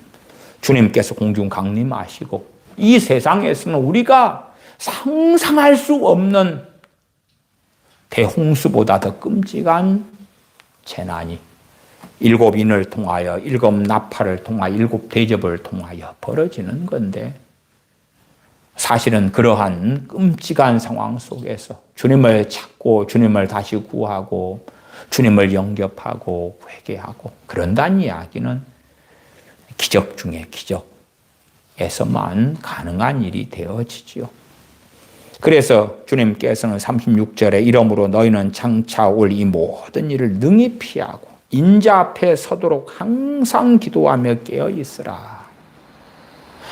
주님께서 공중 강림하시고 이 세상에서는 우리가 상상할 수 없는 대홍수보다 더 끔찍한 재난이 7인을 통하여 7 나팔을 통하여 7 대접을 통하여 벌어지는 건데 사실은 그러한 끔찍한 상황 속에서 주님을 찾고 주님을 다시 구하고 주님을 영접하고 회개하고 그런다는 이야기는 기적 중에 기적에서만 가능한 일이 되어지지요. 그래서 주님께서는 36절에 이러므로 너희는 장차 올 이 모든 일을 능히 피하고 인자 앞에 서도록 항상 기도하며 깨어 있으라.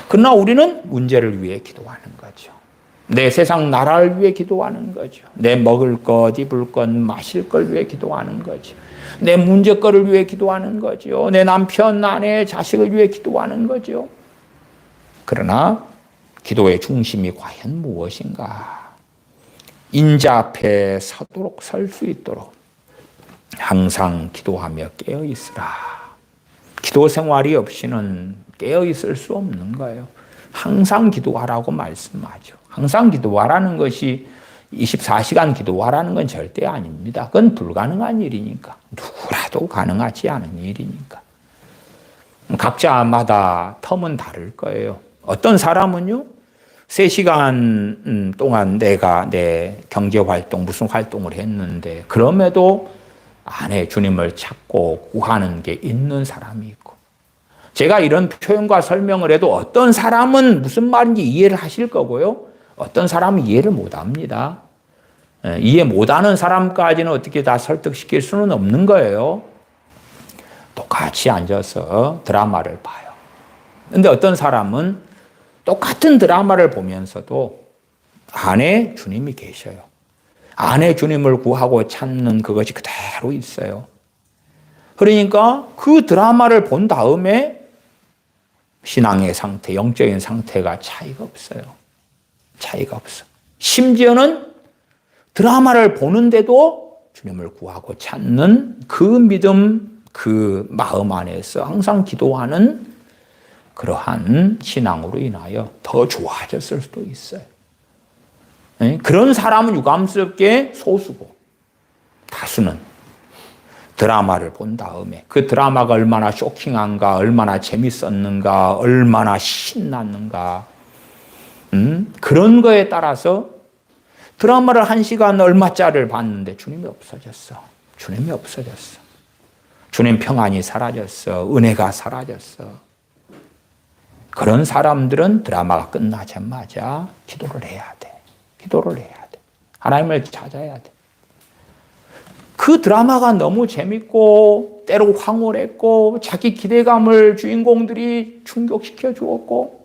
그러나 우리는 문제를 위해 기도하는 거죠. 내 세상 나라를 위해 기도하는 거죠. 내 먹을 것, 입을 것, 마실 걸 위해 기도하는 거죠. 내 문제거리를 위해 기도하는 거죠. 내 남편, 아내, 자식을 위해 기도하는 거죠. 그러나 기도의 중심이 과연 무엇인가? 인자 앞에 서도록 설 수 있도록 항상 기도하며 깨어 있으라. 기도 생활이 없이는 깨어 있을 수 없는 거예요. 항상 기도하라고 말씀하죠. 항상 기도하라는 것이 24시간 기도하라는 건 절대 아닙니다. 그건 불가능한 일이니까. 누구라도 가능하지 않은 일이니까. 각자마다 텀은 다를 거예요. 어떤 사람은요, 3시간 동안 내가 내 경제활동, 무슨 활동을 했는데, 그럼에도 안에 주님을 찾고 구하는 게 있는 사람이 있고, 제가 이런 표현과 설명을 해도 어떤 사람은 무슨 말인지 이해를 하실 거고요. 어떤 사람은 이해를 못 합니다. 이해 못하는 사람까지는 어떻게 다 설득시킬 수는 없는 거예요. 똑같이 앉아서 드라마를 봐요. 근데 어떤 사람은 똑같은 드라마를 보면서도 안에 주님이 계셔요. 안에 주님을 구하고 찾는 그것이 그대로 있어요. 그러니까 그 드라마를 본 다음에 신앙의 상태, 영적인 상태가 차이가 없어요. 차이가 없어. 심지어는 드라마를 보는데도 주님을 구하고 찾는 그 믿음, 그 마음 안에서 항상 기도하는 그러한 신앙으로 인하여 더 좋아졌을 수도 있어요. 그런 사람은 유감스럽게 소수고, 다수는 드라마를 본 다음에 그 드라마가 얼마나 쇼킹한가, 얼마나 재밌었는가, 얼마나 신났는가, 그런 거에 따라서 드라마를 1시간 얼마짜리를 봤는데 주님이 없어졌어. 주님이 없어졌어. 주님 평안이 사라졌어. 은혜가 사라졌어. 그런 사람들은 드라마가 끝나자마자 기도를 해야 돼. 기도를 해야 돼. 하나님을 찾아야 돼. 그 드라마가 너무 재밌고 때로 황홀했고 자기 기대감을 주인공들이 충족시켜 주었고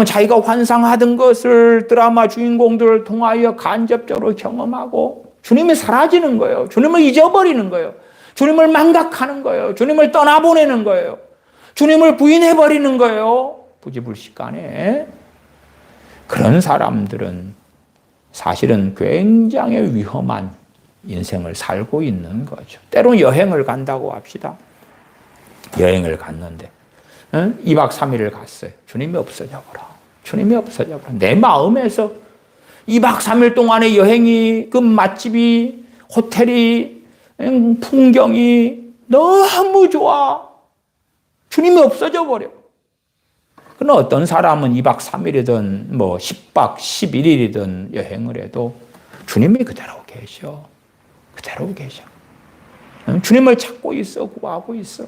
자기가 환상하던 것을 드라마 주인공들을 통하여 간접적으로 경험하고 주님이 사라지는 거예요. 주님을 잊어버리는 거예요. 주님을 망각하는 거예요. 주님을 떠나보내는 거예요. 주님을 부인해버리는 거예요. 부지불식간에. 그런 사람들은 사실은 굉장히 위험한 인생을 살고 있는 거죠. 때로는 여행을 간다고 합시다. 여행을 갔는데 2박 3일을 갔어요. 주님이 없어져 버려. 주님이 없어져 버려. 내 마음에서 2박 3일 동안의 여행이, 그 맛집이, 호텔이, 풍경이 너무 좋아. 주님이 없어져 버려. 그러나 어떤 사람은 2박 3일이든 10박 11일이든 여행을 해도 주님이 그대로 계셔. 그대로 계셔. 주님을 찾고 있어. 구하고 있어.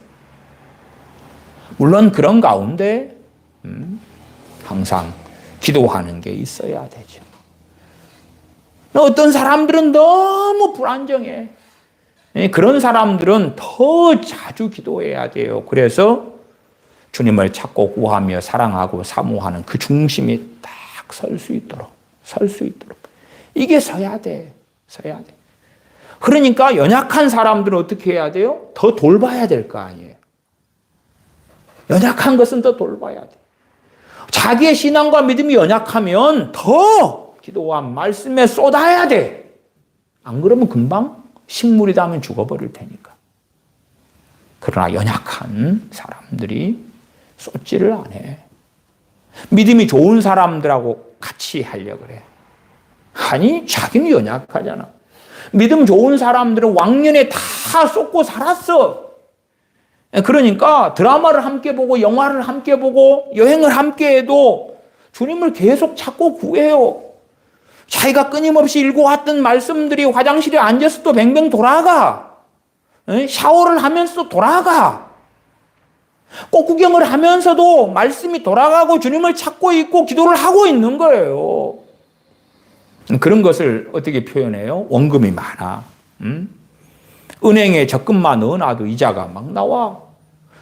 물론 그런 가운데 항상 기도하는 게 있어야 되죠. 어떤 사람들은 너무 불안정해. 그런 사람들은 더 자주 기도해야 돼요. 그래서 주님을 찾고 구하며 사랑하고 사모하는 그 중심이 딱 설 수 있도록, 이게 서야 돼. 그러니까 연약한 사람들은 어떻게 해야 돼요? 더 돌봐야 될 거 아니에요. 연약한 것은 더 돌봐야 돼. 자기의 신앙과 믿음이 연약하면 더 기도와 말씀에 쏟아야 돼. 안 그러면 금방 식물이 닿으면 죽어버릴 테니까. 그러나 연약한 사람들이 쏟지를 안 해. 믿음이 좋은 사람들하고 같이 하려고 그래. 아니, 자기는 연약하잖아. 믿음 좋은 사람들은 왕년에 다 쏟고 살았어. 그러니까 드라마를 함께 보고 영화를 함께 보고 여행을 함께 해도 주님을 계속 찾고 구해요. 자기가 끊임없이 읽어왔던 말씀들이 화장실에 앉아서 또 뱅뱅 돌아가. 샤워를 하면서 돌아가. 꽃구경을 하면서도 말씀이 돌아가고 주님을 찾고 있고 기도를 하고 있는 거예요. 그런 것을 어떻게 표현해요? 원금이 많아. 은행에 적금만 넣어놔도 이자가 막 나와.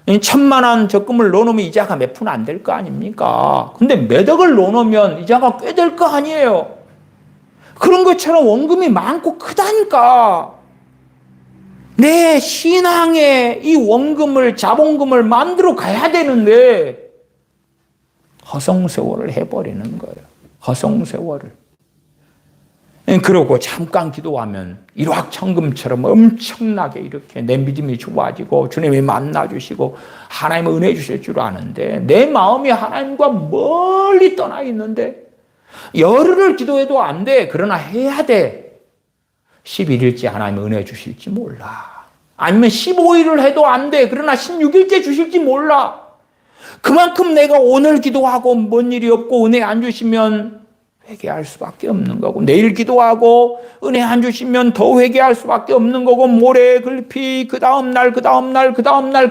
1,000만 원 적금을 넣어놓으면 이자가 몇 푼 안 될 거 아닙니까? 근데 몇 억을 넣어놓으면 이자가 꽤 될 거 아니에요. 그런 것처럼 원금이 많고 크다니까. 내 신앙에 이 원금을, 자본금을 만들어 가야 되는데 허송세월을 해버리는 거예요. 허송세월을. 그러고 잠깐 기도하면 일확천금처럼 엄청나게 이렇게 내 믿음이 좋아지고 주님이 만나주시고 하나님의 은혜 주실 줄 아는데 내 마음이 하나님과 멀리 떠나 있는데 열흘을 기도해도 안 돼. 그러나 해야 돼. 11일째 하나님의 은혜 주실지 몰라. 아니면 15일을 해도 안 돼. 그러나 16일째 주실지 몰라. 그만큼 내가 오늘 기도하고 뭔 일이 없고 은혜 안 주시면 회개할 수밖에 없는 거고, 내일 기도하고 은혜 안 주시면 더 회개할 수밖에 없는 거고, 모레 글피 그 다음날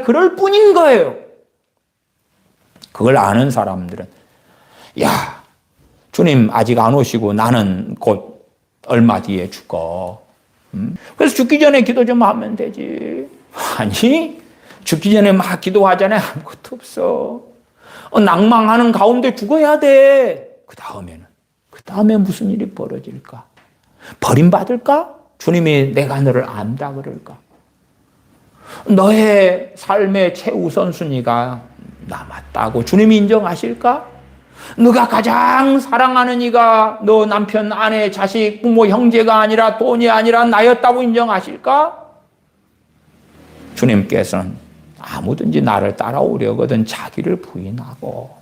그럴 뿐인 거예요. 그걸 아는 사람들은 야, 주님 아직 안 오시고 나는 곧 얼마 뒤에 죽어. 그래서 죽기 전에 기도 좀 하면 되지. 아니, 죽기 전에 막 기도하잖아요. 아무것도 없어. 낭망하는 가운데 죽어야 돼. 그 다음에 무슨 일이 벌어질까? 버림받을까? 주님이 내가 너를 안다 그럴까? 너의 삶의 최우선순위가 남았다고 주님이 인정하실까? 너가 가장 사랑하는 이가 너 남편, 아내, 자식, 부모, 형제가 아니라 돈이 아니라 나였다고 인정하실까? 주님께서는 아무든지 나를 따라오려거든 자기를 부인하고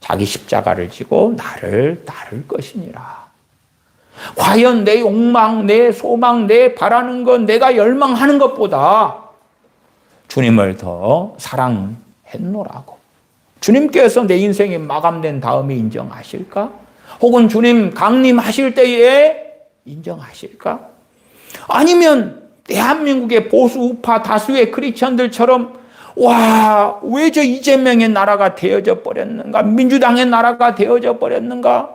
자기 십자가를 지고 나를 따를 것이니라. 과연 내 욕망, 내 소망, 내 바라는 것, 내가 열망하는 것보다 주님을 더 사랑했노라고. 주님께서 내 인생이 마감된 다음에 인정하실까? 혹은 주님 강림하실 때에 인정하실까? 아니면 대한민국의 보수 우파 다수의 크리스천들처럼 와, 왜 저 이재명의 나라가 되어져 버렸는가? 민주당의 나라가 되어져 버렸는가?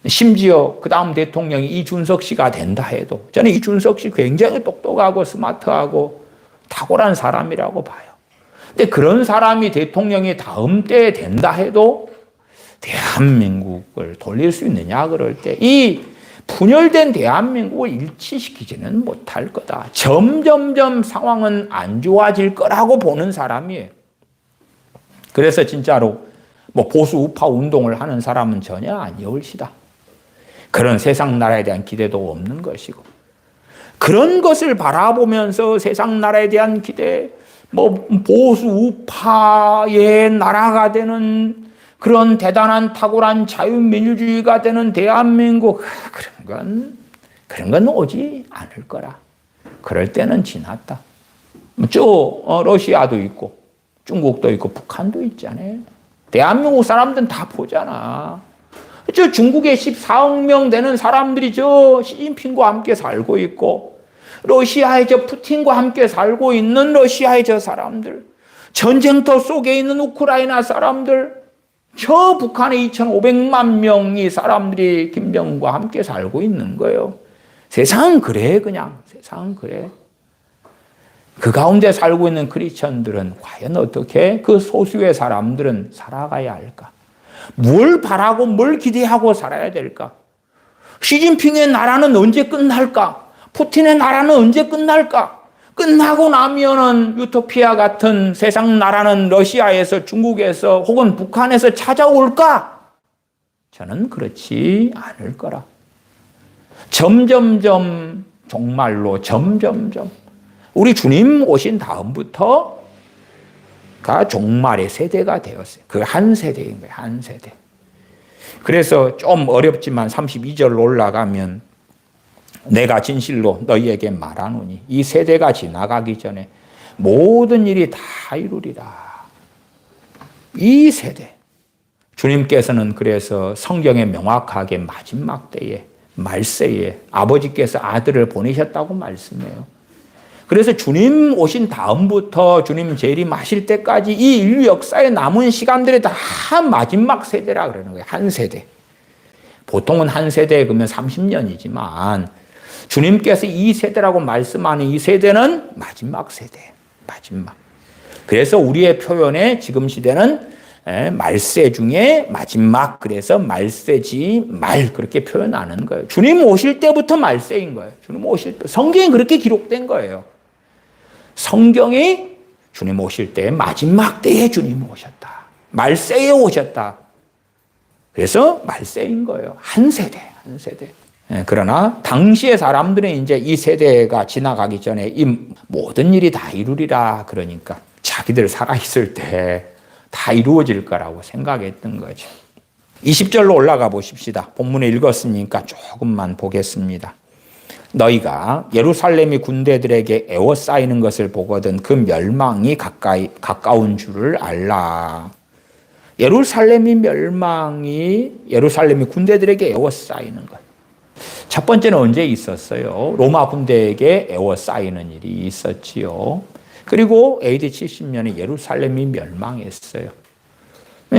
심지어 그 다음 대통령이 이준석 씨가 된다 해도 저는 이준석 씨 굉장히 똑똑하고 스마트하고 탁월한 사람이라고 봐요. 근데 그런 사람이 대통령이 다음 때에 된다 해도 대한민국을 돌릴 수 있느냐 그럴 때 이 분열된 대한민국을 일치시키지는 못할 거다. 점점점 상황은 안 좋아질 거라고 보는 사람이에요. 그래서 진짜로 보수 우파 운동을 하는 사람은 전혀 아니올시다. 그런 세상 나라에 대한 기대도 없는 것이고, 그런 것을 바라보면서 세상 나라에 대한 기대, 보수 우파의 나라가 되는 그런 대단한 탁월한 자유민주주의가 되는 대한민국, 그런 건 오지 않을 거라. 그럴 때는 지났다. 러시아도 있고 중국도 있고 북한도 있잖아요. 대한민국 사람들은 다 보잖아. 중국에 14억 명 되는 사람들이 시진핑과 함께 살고 있고, 러시아의 푸틴과 함께 살고 있는 러시아의 사람들, 전쟁터 속에 있는 우크라이나 사람들, 북한의 2,500만 명이 사람들이 김정은과 함께 살고 있는 거예요. 세상은 그래, 그냥. 세상은 그래. 그 가운데 살고 있는 크리스천들은 과연 어떻게 그 소수의 사람들은 살아가야 할까? 뭘 바라고 뭘 기대하고 살아야 될까? 시진핑의 나라는 언제 끝날까? 푸틴의 나라는 언제 끝날까? 끝나고 나면은 유토피아 같은 세상 나라는 러시아에서, 중국에서 혹은 북한에서 찾아올까? 저는 그렇지 않을 거라. 점점점, 정말로 점점점 우리 주님 오신 다음부터가 종말의 세대가 되었어요. 그 한 세대인 거예요. 한 세대. 그래서 좀 어렵지만 32절로 올라가면, 내가 진실로 너희에게 말하노니 이 세대가 지나가기 전에 모든 일이 다 이루리라. 이 세대. 주님께서는 그래서 성경에 명확하게 마지막 때에, 말세에 아버지께서 아들을 보내셨다고 말씀해요. 그래서 주님 오신 다음부터 주님 재림하실 때까지 이 인류 역사에 남은 시간들이 다 마지막 세대라 그러는 거예요. 한 세대. 보통은 한 세대 그러면 30년이지만 주님께서 이 세대라고 말씀하는 이 세대는 마지막 세대. 마지막. 그래서 우리의 표현에 지금 시대는 말세 중에 마지막, 그래서 말세지 말, 그렇게 표현하는 거예요. 주님 오실 때부터 말세인 거예요. 주님 오실 때. 성경이 그렇게 기록된 거예요. 성경이 주님 오실 때 마지막 때에 주님 오셨다. 말세에 오셨다. 그래서 말세인 거예요. 한 세대, 한 세대. 그러나 당시의 사람들은 이제 이 세대가 지나가기 전에 이 모든 일이 다 이루리라 그러니까 자기들 살아있을 때 다 이루어질 거라고 생각했던 거죠. 20절로 올라가 보십시다. 본문에 읽었으니까 조금만 보겠습니다. 너희가 예루살렘이 군대들에게 에워싸이는 것을 보거든 그 멸망이 가까운 줄을 알라. 예루살렘이 군대들에게 에워싸이는 것. 첫 번째는 언제 있었어요? 로마 군대에게 에워싸이는 일이 있었지요. 그리고 AD 70년에 예루살렘이 멸망했어요.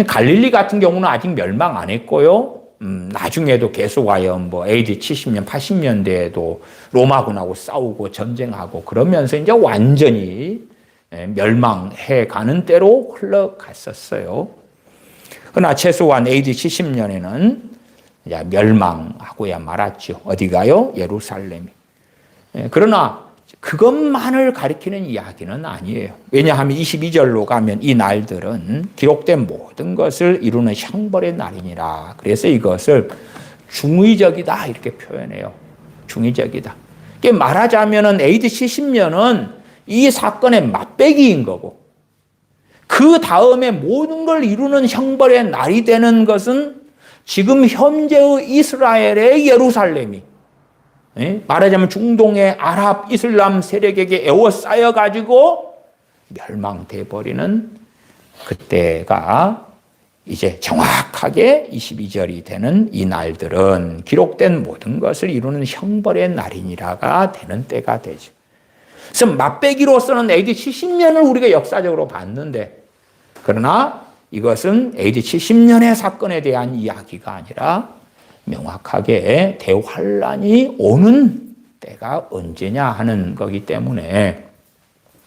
갈릴리 같은 경우는 아직 멸망 안 했고요. 나중에도 계속하여 AD 70년, 80년대에도 로마군하고 싸우고 전쟁하고 그러면서 이제 완전히 멸망해 가는 때로 흘러갔었어요. 그러나 최소한 AD 70년에는 멸망하고야 말았죠. 어디가요? 예루살렘이. 그러나 그것만을 가리키는 이야기는 아니에요. 왜냐하면 22절로 가면 이 날들은 기록된 모든 것을 이루는 형벌의 날이니라. 그래서 이것을 중의적이다 이렇게 표현해요. 중의적이다. 말하자면 AD 70년은 이 사건의 맛배기인 거고, 그 다음에 모든 걸 이루는 형벌의 날이 되는 것은 지금 현재의 이스라엘의 예루살렘이, 말하자면 중동의 아랍 이슬람 세력에게 에워싸여 가지고 멸망돼 버리는 그때가 이제 정확하게 22절이 되는 이 날들은 기록된 모든 것을 이루는 형벌의 날이니라가 되는 때가 되죠. 그래서 맛배기로서는 AD 70년을 우리가 역사적으로 봤는데, 그러나 이것은 AD 70년의 사건에 대한 이야기가 아니라 명확하게 대환란이 오는 때가 언제냐 하는 거기 때문에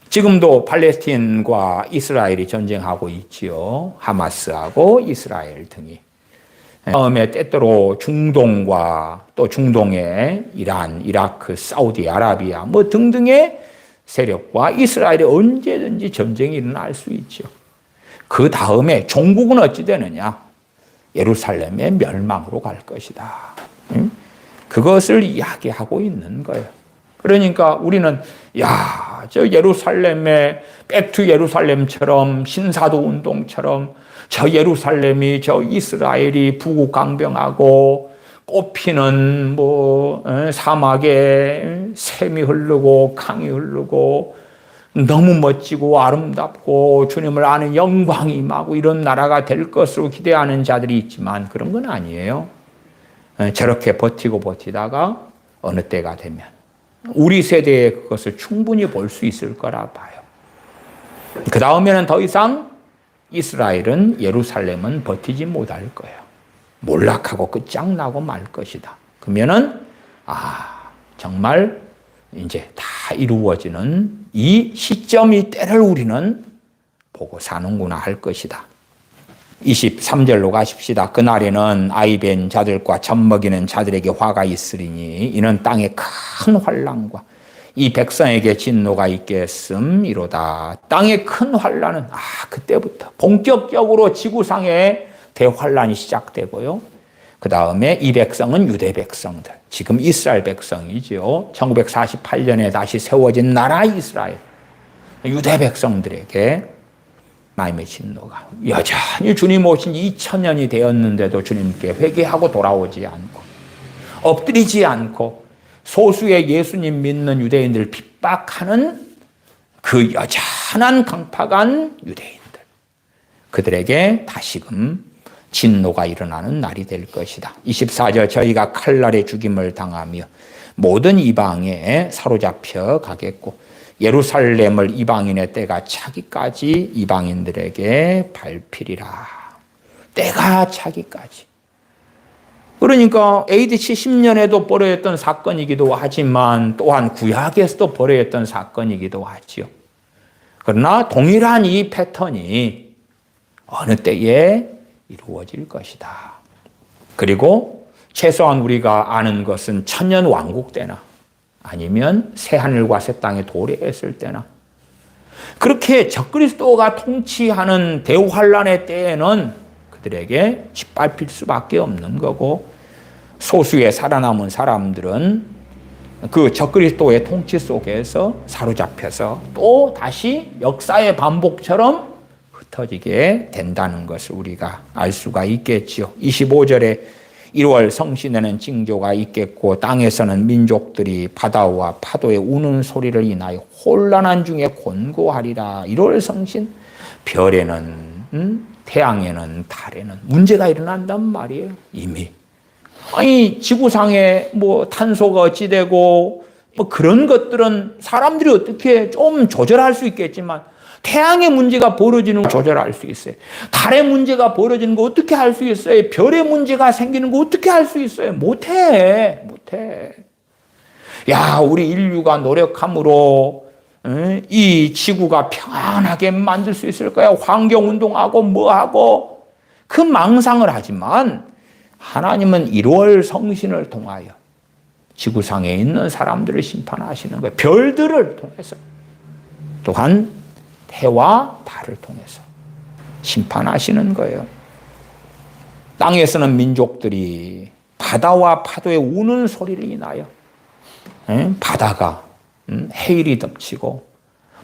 지금도 팔레스틴과 이스라엘이 전쟁하고 있지요. 하마스하고 이스라엘 등이. 다음에 때때로 중동과 또 중동의 이란, 이라크, 사우디아라비아 등등의 세력과 이스라엘이 언제든지 전쟁이 일어날 수 있죠. 그 다음에 종국은 어찌 되느냐? 예루살렘의 멸망으로 갈 것이다. 그것을 이야기하고 있는 거예요. 그러니까 우리는 저 예루살렘의 백투 예루살렘처럼 신사도 운동처럼 저 예루살렘이 저 이스라엘이 부국강병하고 꽃피는 사막에 샘이 흐르고 강이 흐르고 너무 멋지고 아름답고 주님을 아는 영광이 임하고 이런 나라가 될 것으로 기대하는 자들이 있지만 그런 건 아니에요. 저렇게 버티다가 어느 때가 되면 우리 세대에 그것을 충분히 볼 수 있을 거라 봐요. 그 다음에는 더 이상 이스라엘은 예루살렘은 버티지 못할 거예요. 몰락하고 끝장나고 말 것이다. 그러면은 정말 이제 다 이루어지는 이 시점이 때를 우리는 보고 사는구나 할 것이다. 23절로 가십시다. 그날에는 아이벤 자들과 젖먹이는 자들에게 화가 있으리니 이는 땅에 큰 환난과 이 백성에게 진노가 있겠음이로다. 땅의 큰 환난은 그때부터 본격적으로 지구상의 대환란이 시작되고요. 그 다음에 이 백성은 유대 백성들, 지금 이스라엘 백성이죠. 1948년에 다시 세워진 나라 이스라엘, 유대 백성들에게 하나님의 진노가 여전히 주님 오신 지 2000년이 되었는데도 주님께 회개하고 돌아오지 않고 엎드리지 않고 소수의 예수님 믿는 유대인들을 핍박하는 그 여전한 강팍한 유대인들, 그들에게 다시금 진노가 일어나는 날이 될 것이다. 24절 저희가 칼날에 죽임을 당하며 모든 이방에 사로잡혀 가겠고 예루살렘을 이방인의 때가 차기까지 이방인들에게 밟히리라. 때가 차기까지. 그러니까 AD 70년에도 벌어졌던 사건이기도 하지만 또한 구약에서도 벌어졌던 사건이기도 하지요. 그러나 동일한 이 패턴이 어느 때에 이루어질 것이다. 그리고 최소한 우리가 아는 것은 천년 왕국 때나 아니면 새하늘과 새 땅에 도래했을 때나 그렇게 적그리스도가 통치하는 대환란의 때에는 그들에게 짓밟힐 수밖에 없는 거고 소수의 살아남은 사람들은 그 적그리스도의 통치 속에서 사로잡혀서 또 다시 역사의 반복처럼 흩어지게 된다는 것을 우리가 알 수가 있겠지요. 25절에 1월 성신에는 징조가 있겠고 땅에서는 민족들이 바다와 파도의 우는 소리를 인하여 혼란한 중에 곤고하리라. 1월 성신, 별에는 태양에는 달에는 문제가 일어난단 말이에요. 이미 지구상에 탄소가 어찌 되고 그런 것들은 사람들이 어떻게 좀 조절할 수 있겠지만 태양의 문제가 벌어지는 거 조절할 수 있어요. 달의 문제가 벌어지는 거 어떻게 할 수 있어요? 별의 문제가 생기는 거 어떻게 할 수 있어요? 못해. 우리 인류가 노력함으로 이 지구가 평안하게 만들 수 있을까요? 환경운동하고 뭐하고 그 망상을 하지만 하나님은 1월 성신을 통하여 지구상에 있는 사람들을 심판하시는 거예요. 별들을 통해서 또한 해와 달을 통해서 심판하시는 거예요. 땅에서는 민족들이 바다와 파도의 우는 소리를 인하여 바다가 해일이 덮치고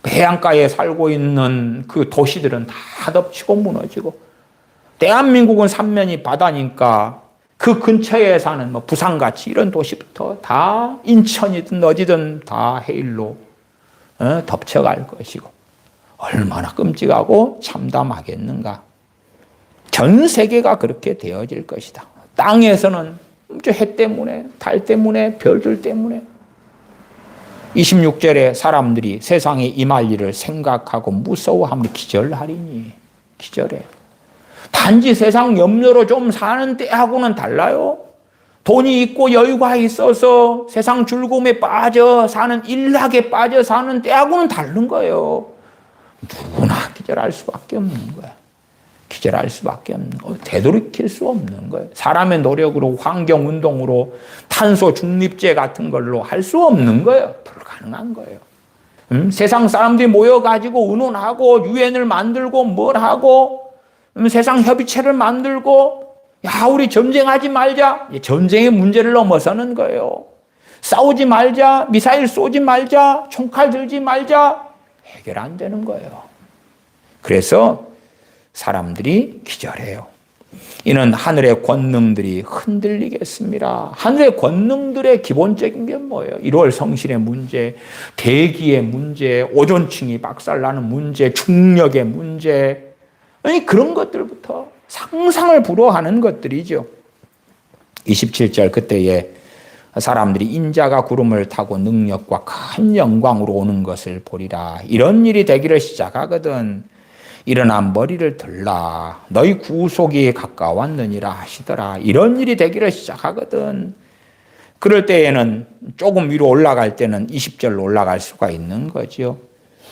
해안가에 살고 있는 그 도시들은 다 덮치고 무너지고 대한민국은 삼면이 바다니까 그 근처에 사는 부산같이 이런 도시부터 다 인천이든 어디든 다 해일로 덮쳐갈 것이고 얼마나 끔찍하고 참담하겠는가. 전 세계가 그렇게 되어질 것이다. 땅에서는 해 때문에, 달 때문에, 별들 때문에. 26절에 사람들이 세상에 임할 일을 생각하고 무서워하며 기절하리니. 기절해. 단지 세상 염려로 좀 사는 때하고는 달라요. 돈이 있고 여유가 있어서 세상 즐거움에 빠져 사는, 일락에 빠져 사는 때하고는 다른 거예요. 누구나 기절할 수밖에 없는 거야. 기절할 수밖에 없는 거예요. 되돌이킬 수 없는 거예요. 사람의 노력으로, 환경운동으로, 탄소 중립제 같은 걸로 할 수 없는 거예요. 불가능한 거예요. 세상 사람들이 모여가지고 의논하고 유엔을 만들고 뭘 하고 세상 협의체를 만들고 야, 우리 전쟁하지 말자. 전쟁의 문제를 넘어서는 거예요. 싸우지 말자. 미사일 쏘지 말자. 총칼 들지 말자. 해결 안 되는 거예요. 그래서 사람들이 기절해요. 이는 하늘의 권능들이 흔들리겠습니다. 하늘의 권능들의 기본적인 게 뭐예요? 1월 성신의 문제, 대기의 문제, 오존층이 박살나는 문제, 중력의 문제. 아니, 그런 것들부터 상상을 불허하는 것들이죠. 27절 그때에 사람들이 인자가 구름을 타고 능력과 큰 영광으로 오는 것을 보리라. 이런 일이 되기를 시작하거든. 일어나 머리를 들라. 너희 구속이 가까웠느니라 하시더라. 이런 일이 되기를 시작하거든. 그럴 때에는 조금 위로 올라갈 때는 20절로 올라갈 수가 있는 거죠.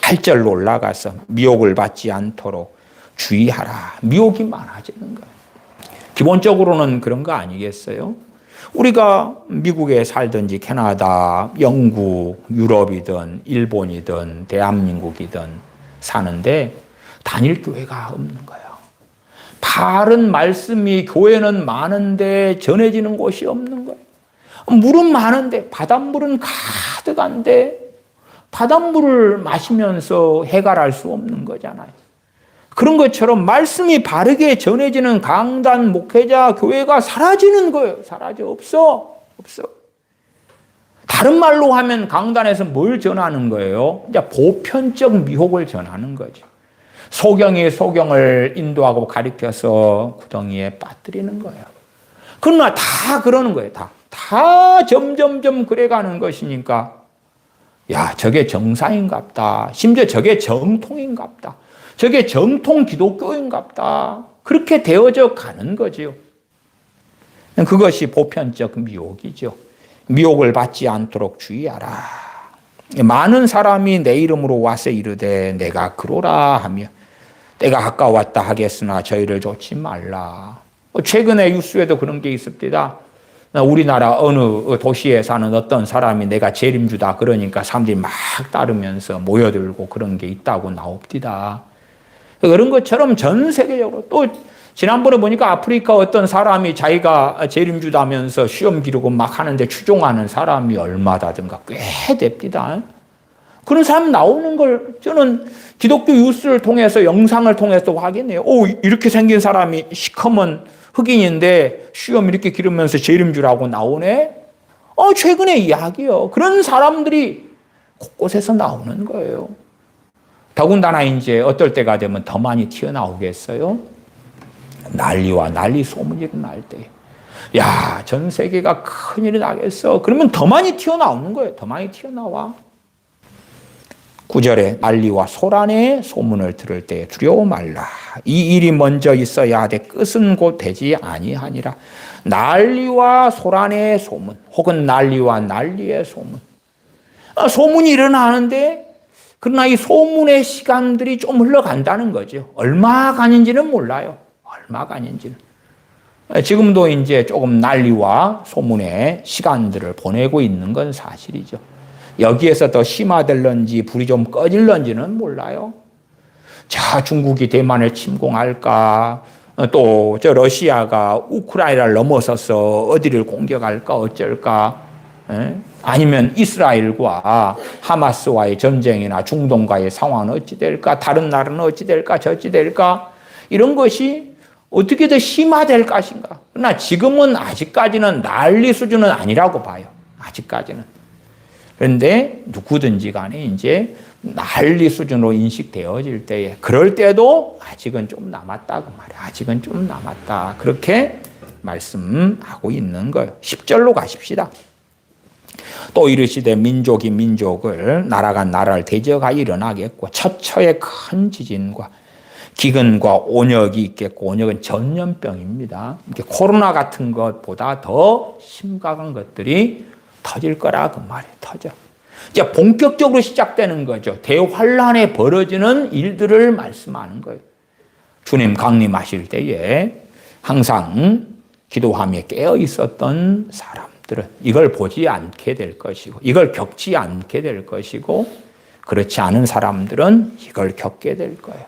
8절로 올라가서 미혹을 받지 않도록 주의하라. 미혹이 많아지는 거예요. 기본적으로는 그런 거 아니겠어요? 우리가 미국에 살든지 캐나다, 영국, 유럽이든 일본이든 대한민국이든 사는데 다닐 교회가 없는 거예요. 바른 말씀이 교회는 많은데 전해지는 곳이 없는 거예요. 물은 많은데 바닷물은 가득한데 바닷물을 마시면서 해결할 수 없는 거잖아요. 그런 것처럼 말씀이 바르게 전해지는 강단, 목회자, 교회가 사라지는 거예요. 사라져. 없어. 다른 말로 하면 강단에서 뭘 전하는 거예요? 이제 보편적 미혹을 전하는 거죠. 소경이 소경을 인도하고 가리켜서 구덩이에 빠뜨리는 거예요. 그러나 다 그러는 거예요. 다 점점점 그래가는 것이니까 야, 저게 정상인갑다. 심지어 저게 정통인갑다. 저게 정통 기독교인갑다. 그렇게 되어져 가는 거지요. 그것이 보편적 미혹이죠. 미혹을 받지 않도록 주의하라. 많은 사람이 내 이름으로 와서 이르되 내가 그로라 하며 때가 가까웠다 하겠으나 저희를 좇지 말라. 최근에 뉴스에도 그런 게 있습니다. 우리나라 어느 도시에 사는 어떤 사람이 내가 재림주다 그러니까 사람들이 막 따르면서 모여들고 그런 게 있다고 나옵니다. 그런 것처럼 전 세계적으로 또 지난번에 보니까 아프리카 어떤 사람이 자기가 재림주다면서 시험 기르고 막 하는데 추종하는 사람이 얼마다든가 꽤 됩니다. 그런 사람 나오는 걸 저는 기독교 뉴스를 통해서 영상을 통해서 확인해요. 오, 이렇게 생긴 사람이 시커먼 흑인인데 시험 이렇게 기르면서 재림주라고 나오네? 최근의 이야기요. 그런 사람들이 곳곳에서 나오는 거예요. 더군다나 이제 어떨 때가 되면 더 많이 튀어나오겠어요? 난리와 난리 소문이 날 때. 야, 전 세계가 큰일이 나겠어. 그러면 더 많이 튀어나오는 거예요. 더 많이 튀어나와. 9절에 난리와 소란의 소문을 들을 때 두려워 말라. 이 일이 먼저 있어야 하되 끝은 곧 되지 아니하니라. 난리와 소란의 소문 혹은 난리와 난리의 소문. 소문이 일어나는데 그러나 이 소문의 시간들이 좀 흘러간다는 거죠. 얼마 가는지는 몰라요. 얼마 가는지는. 지금도 이제 조금 난리와 소문의 시간들을 보내고 있는 건 사실이죠. 여기에서 더 심화될런지 불이 좀 꺼질런지는 몰라요. 자, 중국이 대만을 침공할까? 또 저 러시아가 우크라이나를 넘어서서 어디를 공격할까? 어쩔까? 아니면 이스라엘과 하마스와의 전쟁이나 중동과의 상황은 어찌 될까? 다른 나라는 어찌 될까? 저찌 될까? 이런 것이 어떻게 더 심화될 것인가? 그러나 지금은 아직까지는 난리 수준은 아니라고 봐요. 아직까지는. 그런데 누구든지 간에 이제 난리 수준으로 인식되어질 때에 그럴 때도 아직은 좀 남았다 그 말이야. 아직은 좀 남았다. 그렇게 말씀하고 있는 거예요. 10절로 가십시다. 또 이르시되 민족이 민족을 나라가 나라를 대적하여 일어나겠고 처처의 큰 지진과 기근과 온역이 있겠고 온역은 전염병입니다. 이렇게 코로나 같은 것보다 더 심각한 것들이 터질 거라 그 말이에요. 터져. 이제 본격적으로 시작되는 거죠. 대환란에 벌어지는 일들을 말씀하는 거예요. 주님 강림하실 때에 항상 기도하며 깨어 있었던 사람들은 이걸 보지 않게 될 것이고 이걸 겪지 않게 될 것이고 그렇지 않은 사람들은 이걸 겪게 될 거예요.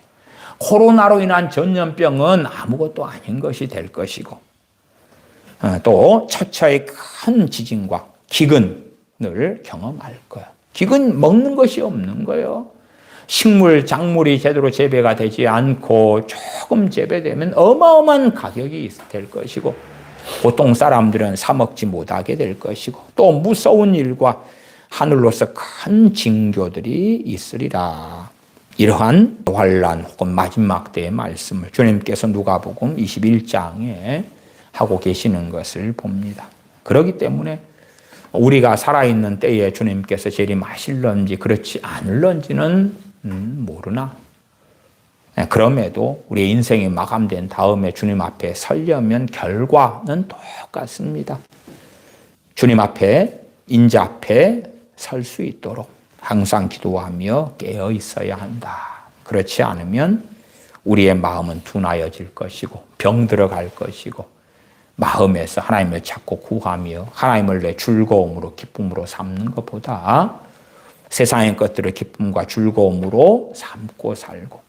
코로나로 인한 전염병은 아무것도 아닌 것이 될 것이고 또 처처의 큰 지진과 기근을 경험할 거예요. 기근 먹는 것이 없는 거예요. 식물, 작물이 제대로 재배가 되지 않고 조금 재배되면 어마어마한 가격이 될 것이고 보통 사람들은 사 먹지 못하게 될 것이고 또 무서운 일과 하늘로서 큰 징조들이 있으리라. 이러한 환난 혹은 마지막 때의 말씀을 주님께서 누가복음 21장에 하고 계시는 것을 봅니다. 그렇기 때문에 우리가 살아있는 때에 주님께서 재림하실런지 그렇지 않을런지는 모르나 그럼에도 우리의 인생이 마감된 다음에 주님 앞에 서려면 결과는 똑같습니다. 주님 앞에, 인자 앞에 설 수 있도록 항상 기도하며 깨어 있어야 한다. 그렇지 않으면 우리의 마음은 둔하여질 것이고 병들어갈 것이고 마음에서 하나님을 찾고 구하며 하나님을 내 즐거움으로 기쁨으로 삼는 것보다 세상의 것들을 기쁨과 즐거움으로 삼고 살고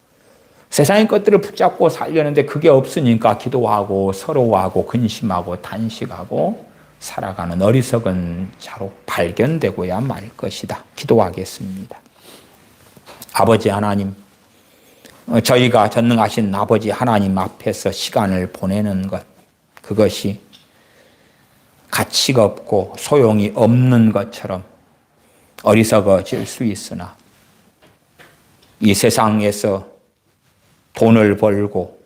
세상의 것들을 붙잡고 살려는데 그게 없으니까 기도하고 서러워하고 근심하고 단식하고 살아가는 어리석은 자로 발견되고야 말 것이다. 기도하겠습니다. 아버지 하나님, 저희가 전능하신 아버지 하나님 앞에서 시간을 보내는 것, 그것이 가치가 없고 소용이 없는 것처럼 어리석어질 수 있으나 이 세상에서 돈을 벌고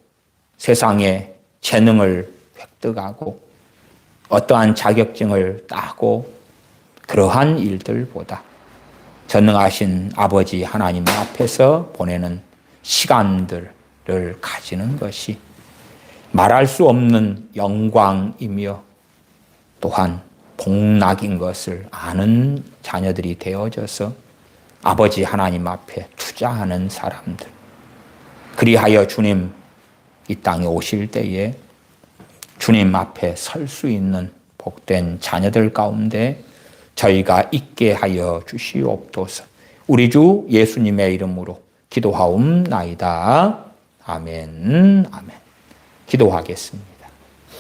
세상의 재능을 획득하고 어떠한 자격증을 따고 그러한 일들보다 전능하신 아버지 하나님 앞에서 보내는 시간들을 가지는 것이 말할 수 없는 영광이며 또한 복락인 것을 아는 자녀들이 되어져서 아버지 하나님 앞에 투자하는 사람들, 그리하여 주님 이 땅에 오실 때에 주님 앞에 설 수 있는 복된 자녀들 가운데 저희가 있게 하여 주시옵소서. 우리 주 예수님의 이름으로 기도하옵나이다. 아멘. 아멘. 기도하겠습니다.